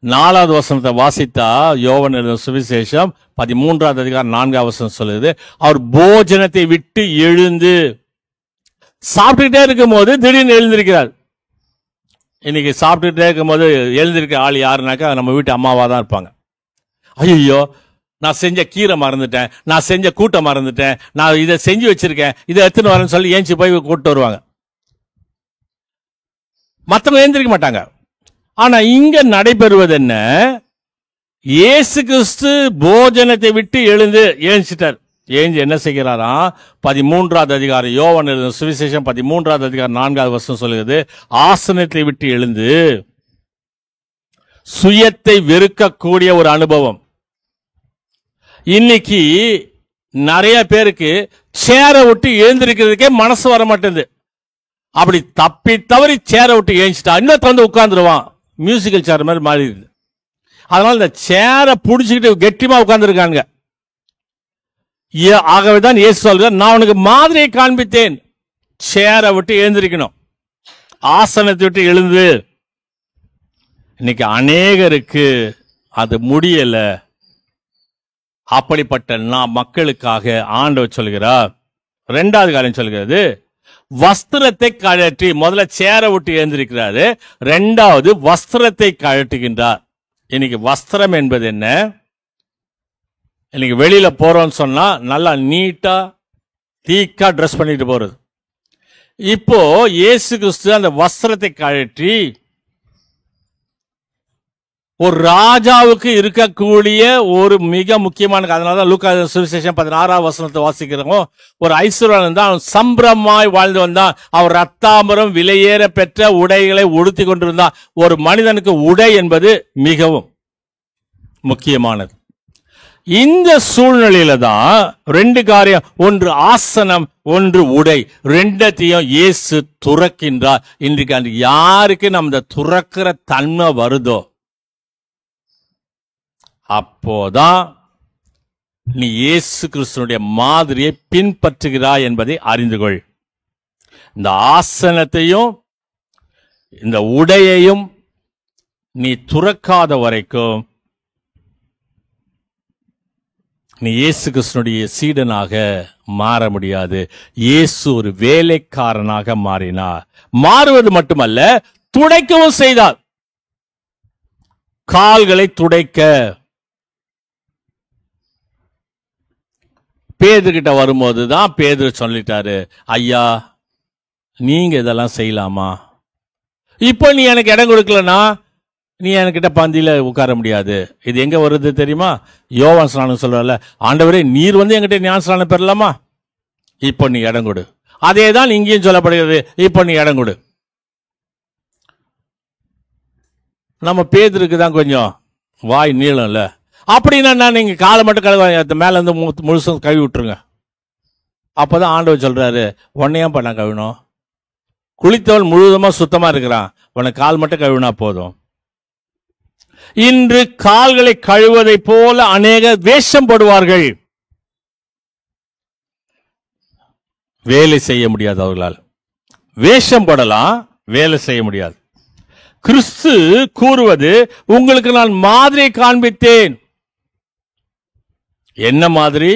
4வது வசனத்தை வாசித்தா யோவான் எழுதின சுவிசேஷம் 13வது அதிகாரம் 4வது வசனம் சொல்லுது, அவர் போஜனத்தை விட்டு எழுந்து சாப்பிட்டுட்டே இருக்கும் போது திடீர்னு எழுந்திருக்கிறார். இன்னைக்கு சாப்பிட்டுட்டே இருக்கும் போது எழுந்திருக்க ஆள் யாருனாக்கா நம்ம வீட்டு அம்மாவா தான் இருப்பாங்க. ஐயோ, நான் செஞ்ச கீரை மறந்துட்டேன், நான் செஞ்ச கூட்டை மறந்துட்டேன், நான் இதை செஞ்சு வச்சிருக்கேன், இதை எடுத்துன்னு வரேன்னு சொல்லி ஏஞ்சி போய் கூப்பிட்டு வருவாங்க. மற்றவங்க எழுந்திருக்க மாட்டாங்க. ஆனா இங்க நடைபெறுவது என்ன? இயேசு கிறிஸ்து போஜனத்தை விட்டு எழுந்துட்டார். ஏஞ்சி என்ன செய்கிறாராம்? 13வது அதிகாரம், யோவான் எழுதின சுவிசேஷம் 13வது அதிகாரம் 4வது வசனம் சொல்லுகிறது, ஆசனத்தை விட்டு எழுந்து சுயத்தை வெறுக்கக்கூடிய ஒரு அனுபவம். இன்னைக்கு நிறைய பேருக்கு சேரை விட்டு எழுந்திருக்கிறதுக்கே மனசு வர மாட்டேங்குது. அப்படி தப்பி தவறி சேரை விட்டு ஏஞ்சிட்டா இன்னும் வந்து உட்கார்ந்துருவான். மியூசிக்கல் சேர் மாதிரி மாறிடுது. அதனால இந்த சேரை பிடிச்சிக்கிட்டு கெட்டிமா உட்கார்ந்துருக்காங்க. ஆகவேதான் இயேசு சொல்றார், நான் உனக்கு மாதிரியை காண்பித்தேன். சேரை விட்டு எழுந்திருக்கணும், ஆசனத்தை விட்டு எழுந்து. இன்னைக்கு அநேகருக்கு அது முடியல. அப்படிப்பட்ட மக்களுக்காக ஆண்டவர் சொல்கிறார். 2வது காரியம் சொல்கிறது, வஸ்திரத்தை கழற்றி, முதல்ல சேரை விட்டு எழுந்திருக்கிறாரு, 2வது வஸ்திரத்தை கழட்டுகின்றார். இன்னைக்கு வஸ்திரம் என்பது என்ன? இன்னைக்கு வெளியில போறோம்னு சொன்னா நல்லா நீட்டா தீக்கா ட்ரெஸ் பண்ணிட்டு போறது. இப்போ இயேசு கிறிஸ்து அந்த வஸ்திரத்தை கழற்றி ஒரு ராஜாவுக்கு இருக்கக்கூடிய ஒரு மிக முக்கியமான, அதனாலதான் லூக்கா சுவிசேஷம் 16வது வசனத்தை வாசிக்கிறோம். ஒரு ஐஸ்வர்யன் தான், அவன் சம்பிரமாய் வாழ்ந்து வந்தான். அவன் ரத்தாம்பரம் விலையேற பெற்ற உடைகளை உடுத்தி கொண்டிருந்தான். ஒரு மனிதனுக்கு உடை என்பது மிகவும் முக்கியமானது. இந்த சூழ்நிலையில தான் 2 காரியம், ஒன்று ஆசனம், ஒன்று உடை, 2த்தையும் இயேசு துறக்கின்றார். இன்றைக்கு அந்த யாருக்கு நம்ம துறக்கிற தன்மை வருதோ அப்போதான் நீ இயேசு கிறிஸ்துனுடைய மாதிரியை பின்பற்றுகிறாய் என்பதை அறிந்து கொள். இந்த ஆசனத்தையும் இந்த உடையையும் நீ துறக்காத வரைக்கும் நீ இயேசு கிறிஸ்துனுடைய சீடனாக மாற முடியாது. இயேசு ஒரு வேலைக்காரனாக மாறினார். மாறுவது மட்டுமல்ல, துடைக்கவும் செய்தார். கால்களை துடைக்க பேதுருகிட்ட வரும்போது தான் பேதுரு சொல்லிட்டாரு, ஐயா நீங்க இதெல்லாம் செய்யலாமா? இப்போ நீ எனக்கு இடம் கொடுக்கலனா நீ என்கிட்ட பந்தியில உட்கார முடியாது. இது எங்க வருது தெரியுமா? யோவான் ஸ்நானம் சொல்றல, ஆண்டவரே நீர் வந்து என்கிட்ட ஞான ஸ்நானம் பெறலாமா? இப்போ நீ இடம் கொடு. அதே தான் இங்கேயும் சொல்லப்படுகிறது, இப்போ நீ இடம் கொடு. நம்ம பேதுருக்கு தான் கொஞ்சம் வாய் நீளம்ல. அப்படின்னா நீங்க காலை மட்டும் கழுவ, மேல இருந்து முழுசும் கழுவி விட்டுருங்க. அப்பதான் ஆண்டவர் சொல்றாரு, உன்னையும் பண்ண கழுவணும், குளித்தவன் முழுவதுமா சுத்தமா இருக்கிறான், உனக்கு கால் மட்டும் கழுவினா போதும். இன்று கால்களை கழுவதை போல அநேக வேஷம் போடுவார்கள். வேலை செய்ய முடியாது அவர்களால். வேஷம் போடலாம், வேலை செய்ய முடியாது. கிறிஸ்து கூறுவது, உங்களுக்கு நான் மாதிரியை காண்பித்தேன். என்ன மாதிரி?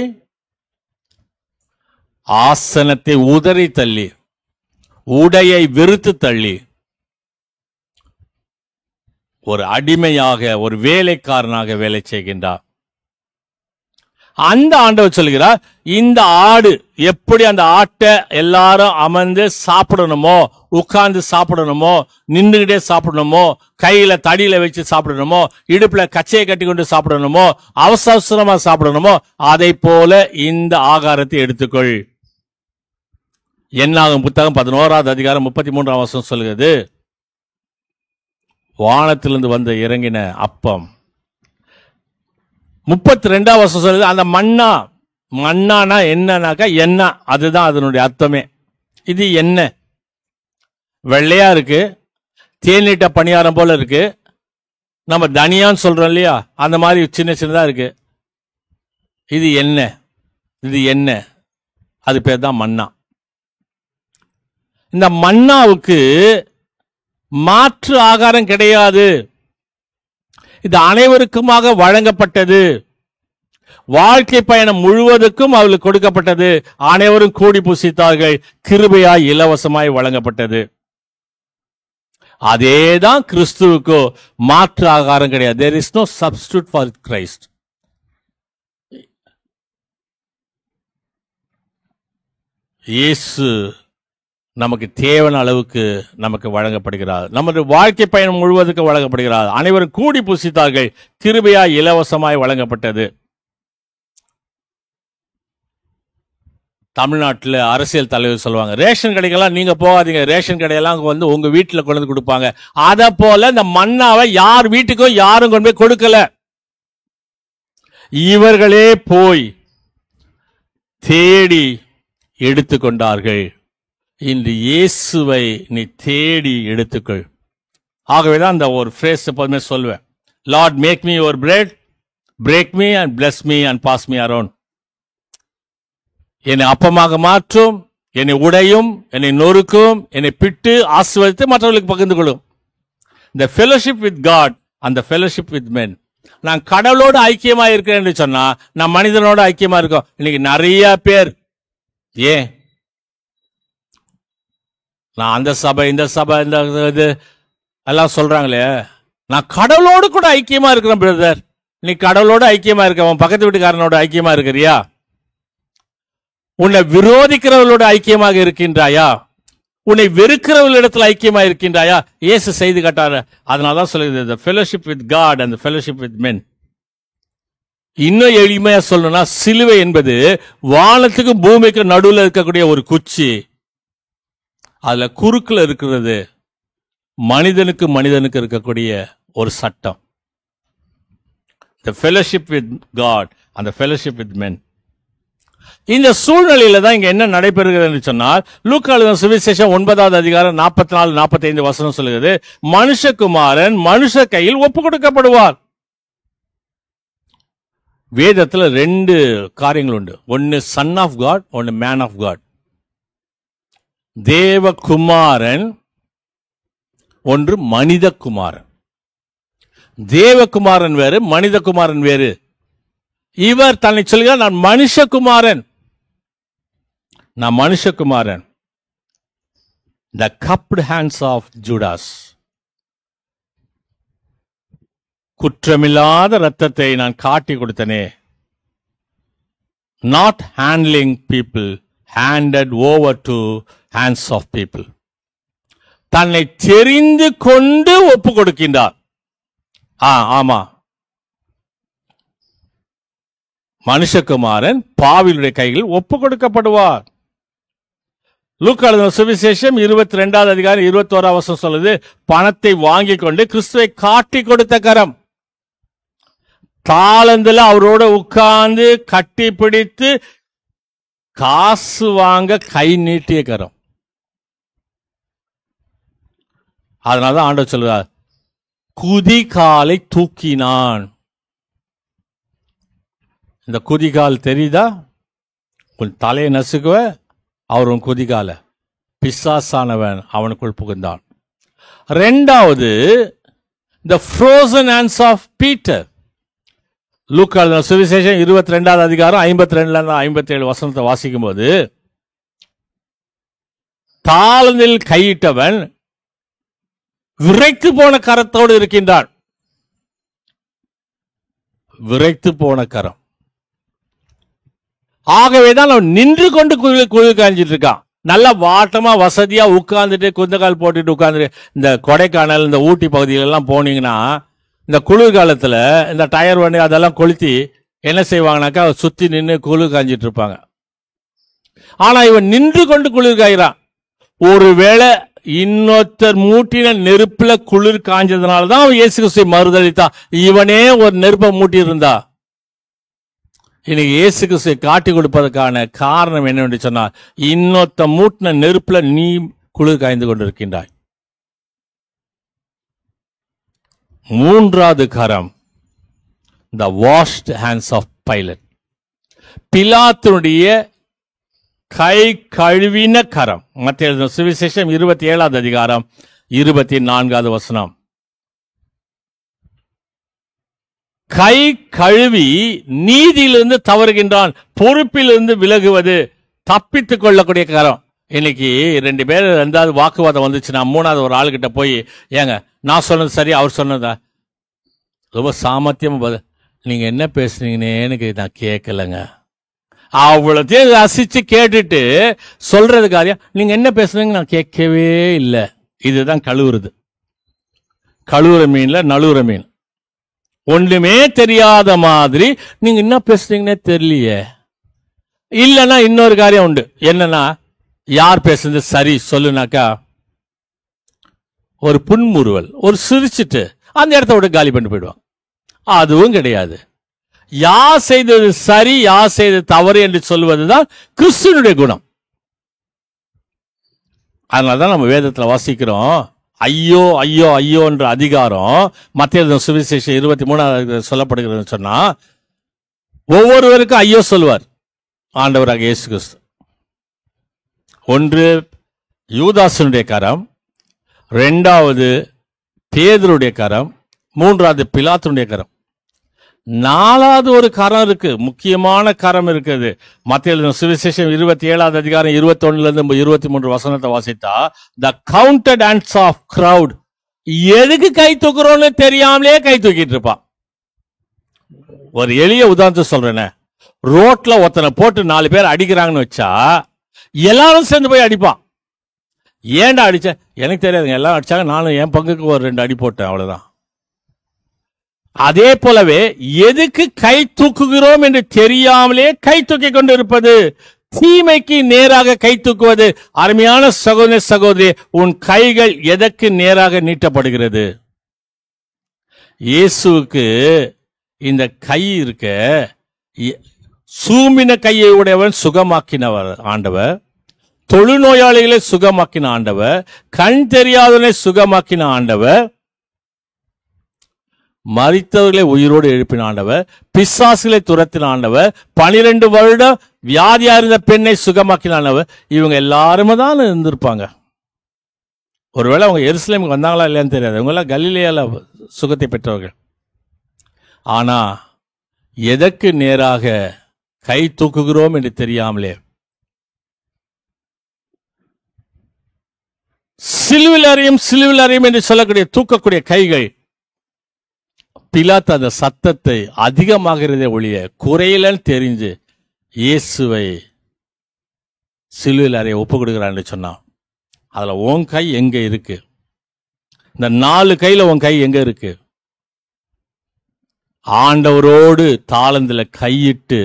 ஆசனத்தை உதறி தள்ளி, உடையை வெறுத்து தள்ளி, ஒரு அடிமையாக, ஒரு வேலைக்காரனாக வேலை செய்கின்றார். அந்த ஆண்டவர் சொல்கிறார், இந்த ஆடு எப்படி அந்த ஆட்டை எல்லாரும் அமர்ந்து சாப்பிடணுமோ, உட்கார்ந்து சாப்பிடணுமோ, நின்றுகிட்டே சாப்பிடணுமோ, கையில தடியில வச்சு சாப்பிடணுமோ, இடுப்புல கச்சையை கட்டி கொண்டு சாப்பிடணுமோ, அவசரமா சாப்பிடணுமோ, அதை போல இந்த ஆகாரத்தை எடுத்துக்கொள். என்னாகும் புத்தகம் 11வது அதிகாரம் 33ஆம் வசனம் சொல்கிறது, வானத்திலிருந்து வந்து இறங்கின அப்பம். 32ஆம் வசனம் சொல்லுது, அந்த மன்னா, மன்னானா என்னன்னாக்கா என்ன, அதுதான் அதனுடைய அர்த்தமே. இது என்ன? வெள்ளையா இருக்கு, தேநீட்ட பணியாரம் போல இருக்கு. நம்ம தனியான்னு சொல்றோம் இல்லையா, அந்த மாதிரி சின்ன சின்னதா இருக்கு. இது என்ன? இது என்ன? அது பேர் தான் மன்னா. இந்த மன்னாவுக்கு மாற்று ஆகாரம் கிடையாது. இது அனைவருக்குமாக வழங்கப்பட்டது. வாழ்க்கை பயணம் முழுவதுக்கும் அவர்களுக்கு கொடுக்கப்பட்டது. அனைவரும் கூடி புசித்தார்கள். கிருபையாய் இலவசமாய் வழங்கப்பட்டது. அதேதான் கிறிஸ்துவுக்கு மாற்று ஆகாரம் கிடையாது. There is no substitute for Christ. இயேசு நமக்கு தேவையான அளவுக்கு நமக்கு வழங்கப்படுகிறார். நமது வாழ்க்கை பயணம் முழுவதுக்கு வழங்கப்படுகிறார். அனைவரும் கூடி புசித்தார்கள். கிருபையாய் இலவசமாய் வழங்கப்பட்டது. தமிழ்நாட்டில் அரசியல் தலைவர் சொல்லுவாங்க, ரேஷன் கடைக்கெல்லாம் நீங்க போகாதீங்க, ரேஷன் கடையெல்லாம் வந்து உங்க வீட்டில் கொண்டு வந்து கொடுப்பாங்க. அத போல இந்த மன்னாவை யார் வீட்டுக்கும் யாரும் கொண்டு போய் கொடுக்கல. இவர்களே போய் தேடி எடுத்துக்கொண்டார்கள். இன்று இயேசுவை நீ தேடி எடுத்துக்கொள். ஆகவேதான் அந்த ஒரு ஃப்ரேஸ் எப்போதுமே சொல்வேன், Lord make me your bread, break me and bless me and pass me around. என்னை அப்பமாக மாற்றும், என்னை உடையும், என்னை நொறுக்கும், என்னை பிட்டு ஆசீர்வதித்து மற்றவர்களுக்கு பகிர்ந்து கொள்ளும். இந்த fellowship with God and the fellowship with men. நான் கடவுளோடு ஐக்கியமா இருக்கிறேன் என்று சொன்னா நான் மனிதனோட ஐக்கியமா இருக்கோம். இன்னைக்கு நிறைய பேர் ஏன் நான் அந்த சபை இந்த சபை இந்த இது எல்லாம் சொல்றாங்களே, நான் கடவுளோடு கூட ஐக்கியமா இருக்கிறேன் பிரதர். நீ கடவுளோட ஐக்கியமா இருக்க, உன் பக்கத்து வீட்டுக்காரனோட ஐக்கியமா இருக்கிறியா? உன்னை விரோதிக்கிறவர்களோட ஐக்கியமாக இருக்கின்றாயா? உன்னை வெறுக்கிறவர்களிடத்தில் ஐக்கியமா இருக்கின்றாயா? இயேசு செய்து காட்டாரு. அதனாலதான் சொல்லுது the fellowship with God and the fellowship with men. இன்னும் எளிமையா சொல்லணும்னா, சிலுவை என்பது வானத்துக்கும் பூமிக்கும் நடுவில் இருக்கக்கூடிய ஒரு குச்சி. அதுல குறுக்குல இருக்கிறது மனிதனுக்கு மனிதனுக்கு இருக்கக்கூடிய ஒரு சட்டம். the fellowship with God and the fellowship with men. இந்த சூழ்நிலையில தான் இங்க என்ன நடைபெறுகிறது என்று சொன்னால், லூக்கா எழுதின சுவிசேஷம் 9வது அதிகாரம் 44-45 வசனம் சொல்லுகிறது, மனுஷகுமாரன் மனுஷ கையில் ஒப்பு கொடுக்கப்படுவார். வேதத்துல 2 காரியங்கள் உண்டு. ஒன்னு சன் ஆஃப் காட், ஒன்னு மேன் ஆஃப் காட். தேவகுமாரன், ஒன்று மனித குமாரன். தேவகுமாரன் வேறு, மனித குமாரன் வேறு. இவர் தன்னை சொல்கிறார், நான் மனுஷகுமாரன், நான் மனுஷகுமாரன். the cupped hands of Judas. குற்றமில்லாத இரத்தத்தை நான் காட்டி கொடுத்தனே. not handling people, handed over to hands of people. தன்னை தெரிந்து கொண்டு ஒப்பு கொடுக்கின்றார். ஆமா, மனுஷகுமாரன் பாவிகளுடைய கையில் ஒப்பு கொடுக்கப்படுவார். லூக்கா எழுதின சுவிசேஷம் 22வது அதிகாரம் 21வது வசனம் சொல்லுது, பணத்தை வாங்கி கொண்டு கிறிஸ்துவை காட்டி கொடுத்த கரம். தாளந்துல அவரோட உட்கார்ந்து கட்டி பிடித்து காசு வாங்க கை நீட்டிய கரம். அதனாலதான் ஆண்டவர் சொல்றார், குதிகாலை தூக்கினான். இந்த குதிகால் தெரியுதா? உன் தலையை நசுக்குவ, அவர் உன் குதிகால. பிசாசானவன் அவனுக்குள் புகுந்தான். 2வது, the frozen hands of Peter. லூக்கா எழுதின சுவிசேஷம் 22வது அதிகாரம் 52-57 வசனத்தை வாசிக்கும் போது, தாளந்தில் கையிட்டவன் விரைத்து போன கரத்தோடு இருக்கின்றான். விரைத்து போன கரம். ஆகவேதான் அவன் நின்று கொண்டு குளிர் காய்ஞ்சிட்டு இருக்கான். நல்லா வாட்டமா வசதியா உட்கார்ந்துட்டு குந்தக்கால் போட்டுட்டு உட்கார்ந்துட்டு. இந்த கொடைக்கானல், இந்த ஊட்டி பகுதிகளெல்லாம் போனீங்கன்னா, இந்த குளிர்காலத்துல இந்த டயர் வண்டி அதெல்லாம் கொளுத்தி என்ன செய்வாங்கனாக்கா சுத்தி நின்று குளிர் காய்ஞ்சிட்டு இருப்பாங்க. ஆனா இவன் நின்று கொண்டு குளிர் காய்கிறான். ஒருவேளை இன்னொருத்தர் மூட்டின நெருப்புல குளிர் காய்ஞ்சதுனாலதான் அவன் இயேசு கிறிஸ்துவை மறுதலித்தான். இவனே ஒரு நெருப்பை மூட்டி இருந்தா, இன்னைக்கு இயேசு கிறிஸ்துவை காட்டி கொடுப்பதற்கான காரணம் என்னவென்று சொன்னால், இன்னொருத்த மூட்டின நெருப்புல நீ குளிர் காய்ந்து கொண்டிருக்கின்றாய். 3வது கரம், the washed hands of Pilate. பிலாத்துடைய கை கழுவின கரம். மத்தேயு எழுதின சுவிசேஷம் 27வது அதிகாரம் 24வது வசனம். கை கழுவி நீதியிலிருந்து தவறுகின்றான், பொறுப்பிலிருந்து விலகுவது, தப்பித்துக் கொள்ளக்கூடிய கரம். இன்னைக்கு 2 பேர் 2வது வாக்குவாதம் வந்துச்சுன்னா 3வது ஒரு ஆளுகிட்ட போய், ஏங்க நான் சொன்னது சரி, அவர் சொன்னதா, ரொம்ப சாமர்த்தியமா நீங்க என்ன பேசுறீங்கன்னு எனக்கு நான் கேட்கலங்க, அவ்வளோத்தையும் ரசிச்சு கேட்டுட்டு சொல்றது காரியம், நீங்க என்ன பேசுறீங்க நான் கேட்கவே இல்லை. இதுதான் கழுவுறது. கழுவுற மீன்ல நழுவுற மீன். ஒண்ணுமே தெரியாத மாதிரி நீங்க என்ன பேசுறீங்கன்னே தெரியலையே, இல்லைன்னா இன்னொரு காரியம் உண்டு. என்னன்னா, யார் பேசுறது சரி சொல்லுனாக்கா, ஒரு புன்முறுவல், ஒரு சிரிச்சிட்டு அந்த இடத்த விட்டு காலி பண்ணி போயிடுவான். அதுவும் கிடையாது. யார் செய்தது சரி, யார் செய்தது தவறு என்று சொல்வதுதான் கிறிஸ்துவனுடைய குணம். அதனாலதான் நம்ம வேதத்துல வாசிக்கிறோம், ஐயோ ஐயோ ஐயோ என்ற அதிகாரம் மத்திய சுவிசேஷம் 23 சொல்லப்படுகிறது சொன்னா, ஒவ்வொருவருக்கும் ஐயோ சொல்லுவார் ஆண்டவராக இயேசு கிறிஸ்து. ஒன்று யூதாசனுடைய கரம், இரண்டாவது பேதுருடைய கரம், மூன்றாவது பிலாத்துடைய கரம், நாலாவது ஒரு கரம் இருக்கு, முக்கியமான கரம் இருக்குது. மத்திய சுவிசேஷம் 27 அதிகாரம் 21 23 வசனத்தை வாசித்தா, த கவுண்டட் ஹேண்ட்ஸ் ஆஃப் கிரவுட். எதுக்கு கை தூக்குறோம்னு தெரியாமலே கை தூக்கிட்டு இருப்பான். ஒரு எளிய உதாரணத்தை சொல்றேனே, ரோட்ல ஒருத்தனை போட்டு 4 பேர் அடிக்கிறாங்கன்னு வச்சா எல்லாரும் சேர்ந்து போய் அடிப்பான். ஏன்டா அடிச்ச? எனக்கு தெரியாதுங்க, எல்லாம் அடிச்சாங்க, நானும் என் பங்குக்கு ஒரு 2 அடி போட்டேன், அவ்வளவுதான். அதே போலவே எதுக்கு கை தூக்குகிறோம் என்று தெரியாமலே கை தூக்கி கொண்டு இருப்பது, தீமைக்கு நேராக கை தூக்குவது. அருமையான சகோதர சகோதரி, உன் கைகள் எதற்கு நேராக நீட்டப்படுகிறது? இயேசுவுக்கு இந்த கை இருக்க, சூமின கையை உடையவன் சுகமாக்கினவர் ஆண்டவர், தொழுநோயாளிகளை சுகமாக்கின ஆண்டவர், கண் தெரியாதவனை சுகமாக்கின ஆண்டவர், மரித்தவர்களை உயிரோடு எழுப்பின ஆண்டவர், பிசாசுகளை துரத்தின ஆண்டவர், 12 வருடம் வியாதியா இருந்த பெண்ணை சுகமாக்கின ஆண்டவர். இவங்க எல்லாருமே தான் இருந்திருப்பாங்க. ஒருவேளை அவங்க எருசலேமுக்கு வந்தாங்களா இல்லையான்னு தெரியாது, இவங்க எல்லாம் கலிலேயால சுகத்தை பெற்றவர்கள். ஆனா எதற்கு நேராக கை தூக்குகிறோம் என்று தெரியாமலே, சிலுவில் அறியும் என்று சொல்லக்கூடிய தூக்கக்கூடிய கைகள், பிலாத்து அந்த சத்தத்தை அதிகமாகிறதே ஒழிய குறையலன்னு தெரிஞ்சு இயேசுவை சிலுவில் அறைய ஒப்பு கொடுக்கிறான்னு சொன்னான். அதுல உன் கை எங்க இருக்கு? இந்த 4 கையில உன் கை எங்க இருக்கு? ஆண்டவரோடு தாளந்தில கையிட்டு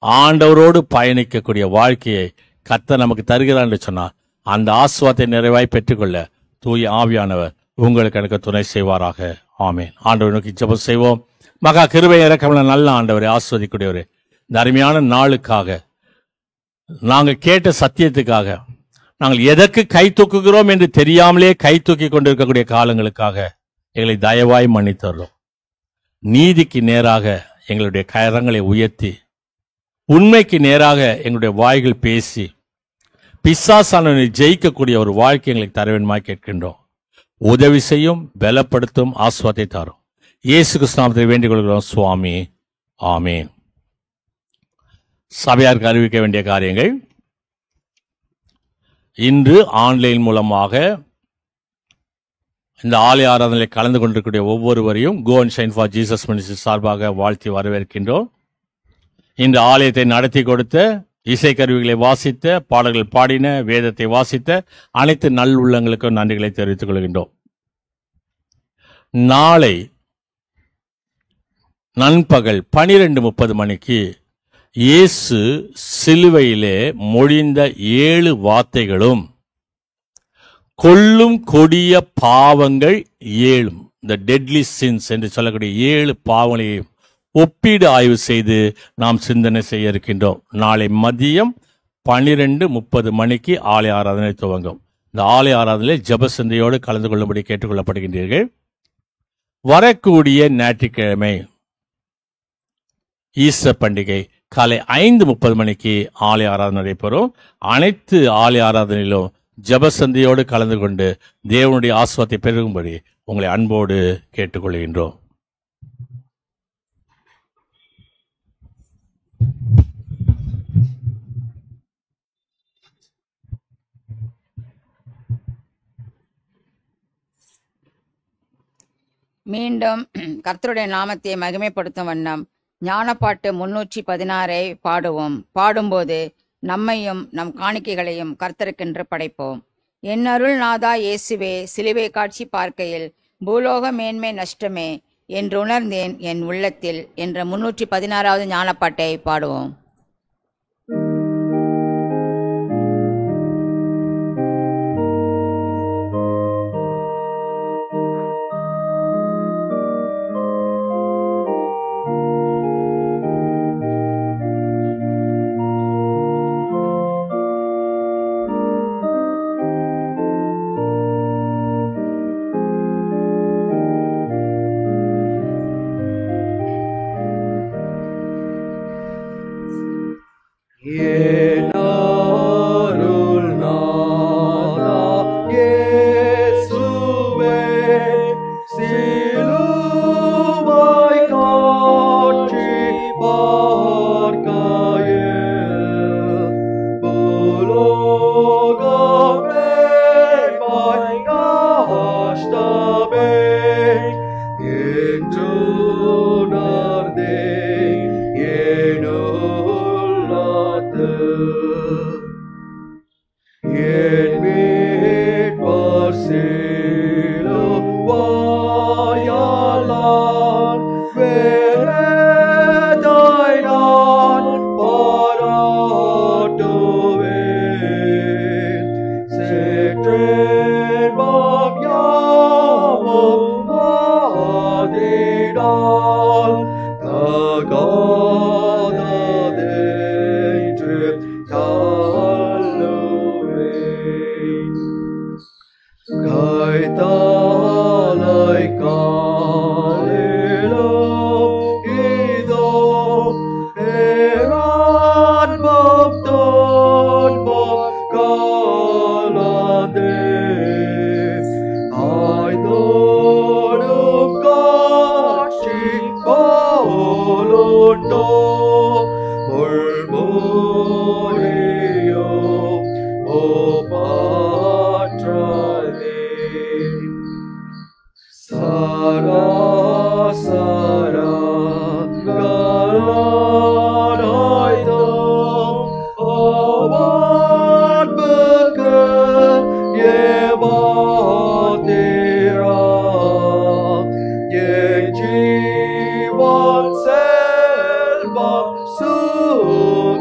ஆண்டவரோடு பயணிக்கக்கூடிய வாழ்க்கையை கர்த்தர் நமக்கு தருகிறான்னு சொன்னா, அந்த ஆசீர்வாதத்தை நிறைவாய் பெற்றுக்கொள்ள தூய ஆவியானவர் உங்களுக்கு எனக்கு துணை செய்வாராக. ஆமென். ஆண்டவரை நோக்கி ஜெபம் செய்வோம். மகா கிருபை இறக்கமுள்ள நல்ல ஆண்டவரை, ஆசீர்வதிக்கூடியவரே, இந்த அருமையான நாளுக்காக, நாங்கள் கேட்ட சத்தியத்துக்காக, நாங்கள் எதற்கு கை தூக்குகிறோம் என்று தெரியாமலே கை தூக்கி கொண்டிருக்கக்கூடிய காலங்களுக்காக எங்களை தயவாய் மன்னித்தர்றோம். நீதிக்கு நேராக எங்களுடைய கரங்களை உயர்த்தி, உண்மைக்கு நேராக எங்களுடைய வாய்கள் பேசி, பிசாசானவனை ஜெயிக்கக்கூடிய ஒரு வாழ்க்கை எங்களுக்கு தர வேண்டுமாய் கேட்கின்றோம். உதவி செய்யும், பலப்படுத்தும், ஆசீர்வாதத்தை தாரும். இயேசு கிறிஸ்து நாமத்தில் வேண்டிக் கொள்கிறோம் சுவாமி. ஆமீன். சபையாருக்கு அறிவிக்க வேண்டிய காரியங்கள், இன்று ஆன்லைன் மூலமாக இந்த ஆலய ஆராதனையில் கலந்து கொண்டிருக்கக்கூடிய ஒவ்வொருவரையும் Go and Shine for Jesus Ministry சார்பாக வாழ்த்தி வரவேற்கின்றோம். இந்த ஆலயத்தை நடத்தி கொடுத்த, இசைக்கருவிகளை வாசித்த, பாடல்கள் பாடின, வேதத்தை வாசித்த அனைத்து நல் உள்ளங்களுக்கும் நன்றிகளை தெரிவித்துக் கொள்கின்றோம். நாளை நண்பகல் 12:30 மணிக்கு இயேசு சிலுவையிலே மொழிந்த 7 வார்த்தைகளும் கொல்லும் கொடிய பாவங்கள் 7, இந்த டெட்லி சின்ஸ் என்று சொல்லக்கூடிய 7 பாவங்களையும் ஒப்பீடு ஆய்வு செய்து நாம் சிந்தனை செய்ய இருக்கின்றோம். நாளை மதியம் 12:30 மணிக்கு ஆலய ஆராதனை துவங்கும். இந்த ஆலய ஆராதனையில் ஜெப சிந்தையோடு கலந்து கொள்ளும்படி கேட்டுக்கொள்ளப்படுகின்றீர்கள். வரக்கூடிய ஞாயிற்றுக்கிழமை ஈஸ்டர் பண்டிகை காலை 5:30 மணிக்கு ஆலய ஆராதனை நடைபெறும். அனைத்து ஆலய ஆராதனையிலும் ஜெப சந்தையோடு கலந்து கொண்டு தேவனுடைய ஆசீர்வாதத்தை பெருகும்படி உங்களை அன்போடு கேட்டுக்கொள்கின்றோம்.
மீண்டும் கர்த்தருடைய நாமத்தை மகிமைப்படுத்தும் வண்ணம் ஞானப்பாட்டு 316 பாடுவோம். பாடும்போது நம்மையும் நம் காணிக்கைகளையும் கர்த்தருக்கென்று படைப்போம். என் அருள் நாதா இயேசுவே, சிலுவை காட்சி பார்க்கையில் பூலோக மேன்மை நஷ்டமே என்று உணர்ந்தேன் என் உள்ளத்தில் என்ற 316வது ஞானப்பாட்டை பாடுவோம்.
அருள் நாதா இயேசுவே, சிலுவை காட்சி பார்க்கையில் பூலோகமே கஷ்டமே என்றுணர்ந்தே ஏனுள்ளது என் மீட்பர் சிலுவையால் வேறெதை நான் பாராட்டுவேன். சிற்றின்பம் யாவும் ஆதினால் தகாததென்று தள்ளுவேன். கைத்தாலை காலிலும் இதோ ஏரான்பம் துன்பம் கலந்தே ஆய்தோடும் காட்சி போலுண்டோ உள்மொழியோ ஓ பாற்றதே சாரா சாரா காலாய்தோ அவான்புக்கு ஏமாத்திரா என் ஜீவன் செல்வம் சுகமும்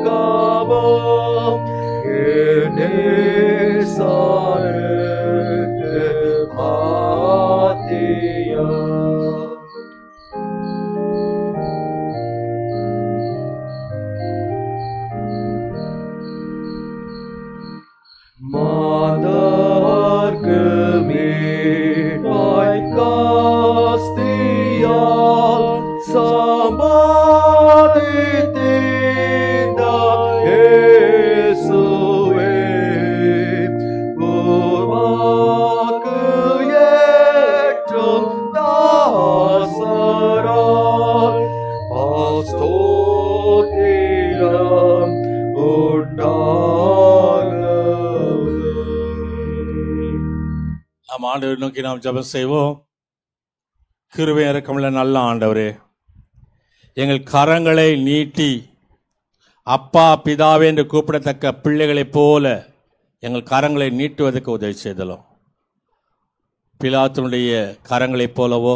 என் நேசருக்கு ஆத்தியா. மாதர்க்கு மீட்பாய் காஸ்தியால் சம்பாதித்தீந்த இயேசுவே, உமக்கு ஏற்றும் தாசரால் ஸ்தோத்திரம் உண்டாகவே.
நாம் ஆண்டவரை நோக்கி நாம் ஜெபம் செய்வோம். கிருபை இரக்கமுள்ள நல்ல ஆண்டவரே, எங்கள் கரங்களை நீட்டி அப்பா பிதாவே என்று கூப்பிடத்தக்க பிள்ளைகளைப் போல எங்கள் கரங்களை நீட்டுவதற்கு உதவி செய்தலும். பிலாத்தினுடைய கரங்களைப் போலவோ,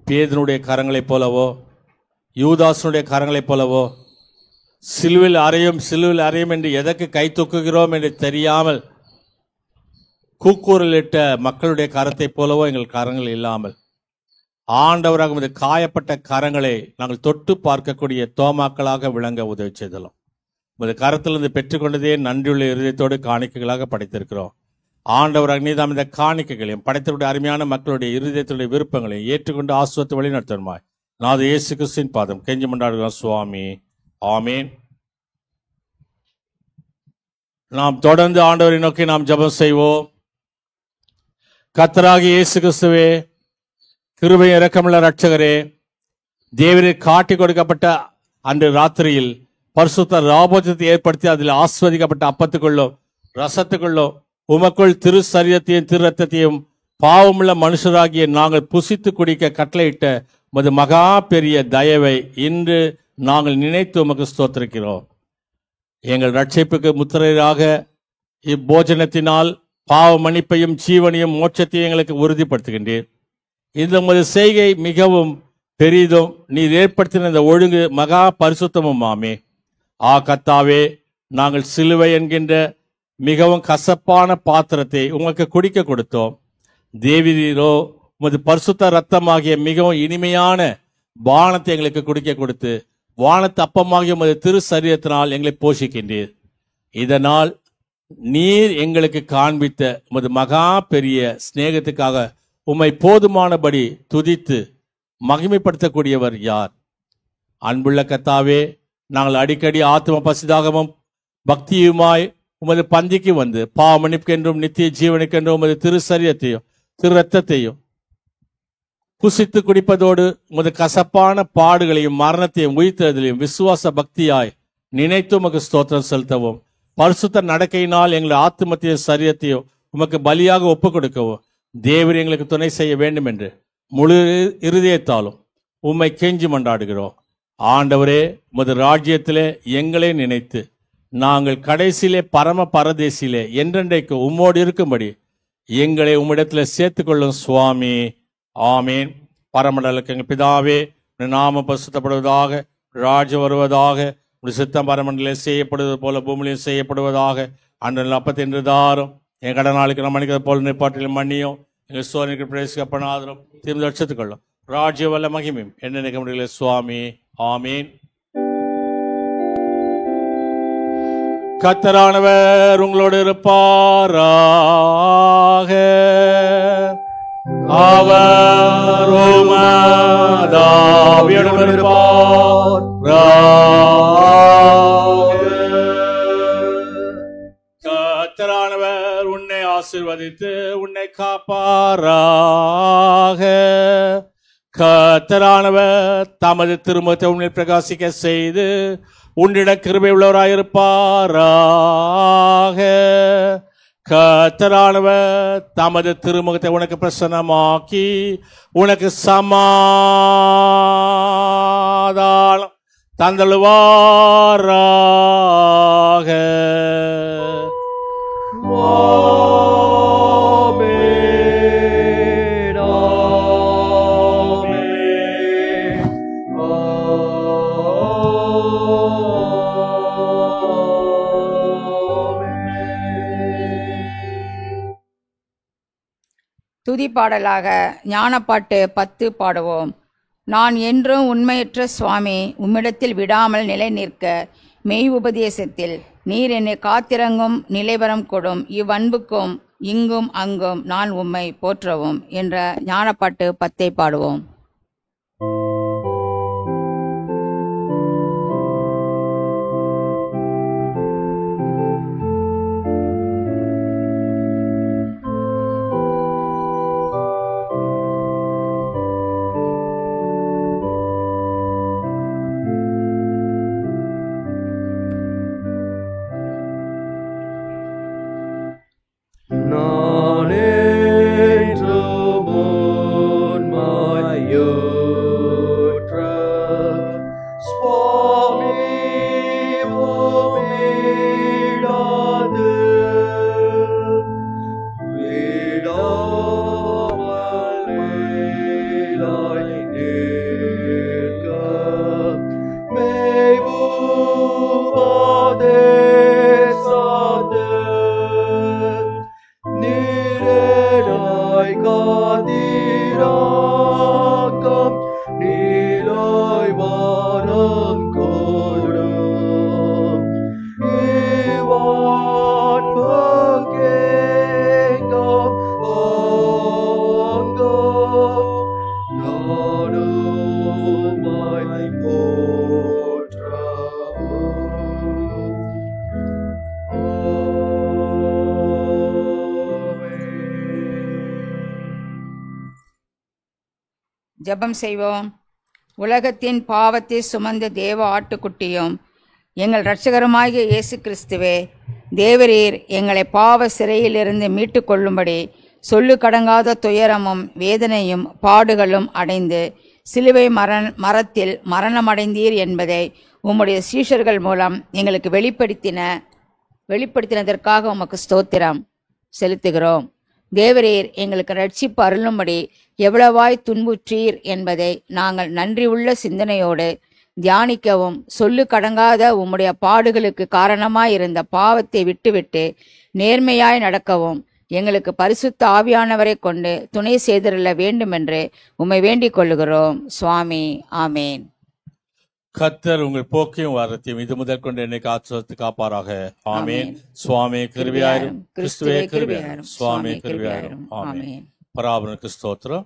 பேதுனுடைய கரங்களைப் போலவோ, யூதாசனுடைய கரங்களைப் போலவோ, சிலுவில் அறையும் என்று எதற்கு கை தூக்குகிறோம் என்று தெரியாமல் கூக்குரலிட்ட மக்களுடைய கரத்தைப் போலவோ எங்கள் கரங்கள் இல்லாமல் ஆண்டவராக இந்த காயப்பட்ட கரங்களை நாங்கள் தொட்டு பார்க்கக்கூடிய தோமாக்களாக விளங்க உதவி செய்தலும். உமது கரத்திலிருந்து பெற்றுக்கொண்டதே நன்றியுள்ள இருதயத்தோடு காணிக்கைகளாக படைத்திருக்கிறோம். ஆண்டவராக நீதாம் இந்த காணிக்கைகளையும் படைத்தவருடைய அருமையான மக்களுடைய இருதயத்துடைய விருப்பங்களையும் ஏற்றுக்கொண்டு ஆசுவத்து வழி நடத்துமாய் நாது இயேசு கிறிஸ்துவின் பாதம் கெஞ்சி மன்றாடுகிறோம் சுவாமி. ஆமீன். நாம் தொடர்ந்து ஆண்டவரை நோக்கி நாம் ஜெபம் செய்வோம். கர்த்தராகிய இயேசு கிறிஸ்துவே, கிருபை இரக்கமுள்ள இரட்சகரே, தேவரீர் காட்டி கொடுக்கப்பட்ட அன்று ராத்திரியில் பரிசுத்த ராபோஜத்தை ஏற்படுத்தி அதில் ஆஸ்வதிக்கப்பட்ட அப்பத்துக்குள்ளோ ரசத்துக்குள்ளோ உமக்குள் திரு சரீரத்தையும் திரு ரத்தத்தையும் பாவமுள்ள மனுஷராகிய நாங்கள் புசித்து குடிக்க கட்டளையிட்ட உமது மகா பெரிய தயவை இன்று நாங்கள் நினைத்து உமக்கு ஸ்தோத்திரிக்கிறோம். எங்கள் ரட்சிப்புக்கு முத்திரையாக இப்போஜனத்தினால் பாவ மன்னிப்பையும் ஜீவனையும் மோட்சத்தையும் எங்களுக்கு உறுதிப்படுத்துகின்றீர். இந்த உமது செய்கை மிகவும் பெரிதும் நீர் ஏற்படுத்தின இந்த ஒழுங்கு மகா பரிசுத்தமும் ஆமே. கர்த்தாவே, நாங்கள் சிலுவை என்கின்ற மிகவும் கசப்பான பாத்திரத்தை உங்களுக்கு குடிக்க கொடுத்தோம். தேவரீரோ உமது பரிசுத்த ரத்தமாகிய மிகவும் இனிமையான பானத்தை எங்களுக்கு குடிக்க கொடுத்து வானத்து அப்பமாகிய உமது திரு சரீரத்தினால் எங்களை போஷிக்கின்றீர். இதனால் நீர் எங்களுக்கு காண்பித்த உமது மகா பெரிய சிநேகத்துக்காக உம்மை போதுமானபடி துதித்து மகிமைப்படுத்தக்கூடியவர் யார்? அன்புள்ள கர்த்தாவே, நாங்கள் அடிக்கடி ஆத்ம பசிதாகமும் பக்தியுமாய் உமது பந்திக்கு வந்து பாவ மன்னிப்புக்கென்றும் நித்திய ஜீவனுக்கென்றும் உமது திரு சரீரத்தையும் திரு ரத்தத்தையும் புசித்து குடிப்பதோடு உமது கசப்பான பாடுகளையும் மரணத்தையும் உயிர்த்தெழுதலையும் விசுவாச பக்தியாய் நினைத்து உமக்கு ஸ்தோத்திரம் செலுத்தவும், பரிசுத்த நடக்கையினால் எங்கள் ஆத்துமத்தையும் சரீரத்தையும் உமக்கு பலியாக ஒப்புக் கொடுக்கவும் தேவர் எங்களுக்கு துணை செய்ய வேண்டும் என்று முழு இருதயத்தாலும் உம்மை கெஞ்சி மன்றாடுகிறோம். ஆண்டவரே, உமது ராஜ்யத்திலே எங்களை நினைத்து நாங்கள் கடைசியிலே பரம பரதேசிலே என்றென்றைக்கு உம்மோடு இருக்கும்படி எங்களை உம்மிடத்தில் சேர்த்துக்கொள்ளும் சுவாமி. ஆமீன். பரமண்டலுக்கு எங்கள் பிதாவே, உடைய நாமம் பரிசுத்தப்படுவதாக, ராஜ்யம் வருவதாக, உடைய சித்தம் பரமண்டலில் செய்யப்படுவது போல பூமியிலும் செய்யப்படுவதாக. அன்றைய அப்பத்தை இன்று தாரும், என் கடனாளிக்கு நம்ம மன்னிக்கிறது போல நிப்பாட்டிலும் மன்னியும், எங்கள் சோதனைக்கு பிரவேசிக்கப்படாதரும் திரும்ப ரட்சித்துக்கொள்ளும். ராஜ்ய வல்ல மகிமையும் என்ன நினைக்க முடியல சுவாமி. ஆமீன். கர்த்தரானவர் உங்களோடு இருப்பாராக. அவர் உமதாவியோடும் இருப்பாராக. கர்த்தரானவர் உன்னை ஆசீர்வதித்து உன்னை காப்பாராக. கர்த்தரானவர் தமது திருமுகத்தை உன்னில் பிரகாசிக்க செய்து உன்னிட கிருபை உள்ளவராயிருப்பாராக. கர்த்தரானவர் தமது திருமுகத்தை உனக்கு பிரசன்னமாக்கி உனக்கு சமாதானம் தந்தழுவாராக.
துதி பாடலாக ஞானப்பாட்டு 10 பாடுவோம். நான் என்றும் உண்மையற்ற சுவாமி, உம்மிடத்தில் விடாமல் நிலை நிற்க மெய் உபதேசத்தில் நீர் என்னை காத்திறங்கும் நிலைவரம் கொடும். இவ்வன்புக்கும் இங்கும் அங்கும் நான் உம்மை போற்றவும் என்ற ஞானப்பாட்டு 10 பாடுவோம். ஜெபம் செய்வோம். உலகத்தின் பாவத்தை சுமந்த தேவ ஆட்டுக்குட்டியும் எங்கள் இரட்சகருமாகிய இயேசு கிறிஸ்துவே, தேவரீர் எங்களை பாவ சிறையிலிருந்து மீட்டு கொள்ளும்படி சொல்லு கடங்காத துயரமும் வேதனையும் பாடுகளும் அடைந்து சிலுவை மரத்தில் மரணமடைந்தீர் என்பதை உம்முடைய சீஷர்கள் மூலம் எங்களுக்கு வெளிப்படுத்தினதற்காக உமக்கு ஸ்தோத்திரம் செலுத்துகிறோம். தேவரீர் எங்களுக்கு ரட்சிப்பு அருளும்படி எவ்வளவாய் துன்புற்றீர் என்பதை நாங்கள் நன்றியுள்ள சிந்தனையோடு தியானிக்கவும், சொல்லு கடங்காத உம்முடைய பாடுகளுக்கு காரணமாயிருந்த பாவத்தை விட்டுவிட்டு நேர்மையாய் நடக்கவும் எங்களுக்கு பரிசுத்த ஆவியானவரை கொண்டு துணை செய்திருள்ள வேண்டுமென்று உம்மை வேண்டிக் கொள்ளுகிறோம் சுவாமி. ஆமேன்.
கர்த்தர் உங்கள் போக்கையும் வாரத்தையும் இது முதல் கொண்டு என்னை காத்து காப்பாராக. ஆமேன். சுவாமி கிருபையாயிரும், கிறிஸ்துவே கிருபையாயிரும், சுவாமி கிருபையாயிரும். ஆமேன். பராபரனுக்கு ஸ்தோத்திரம்.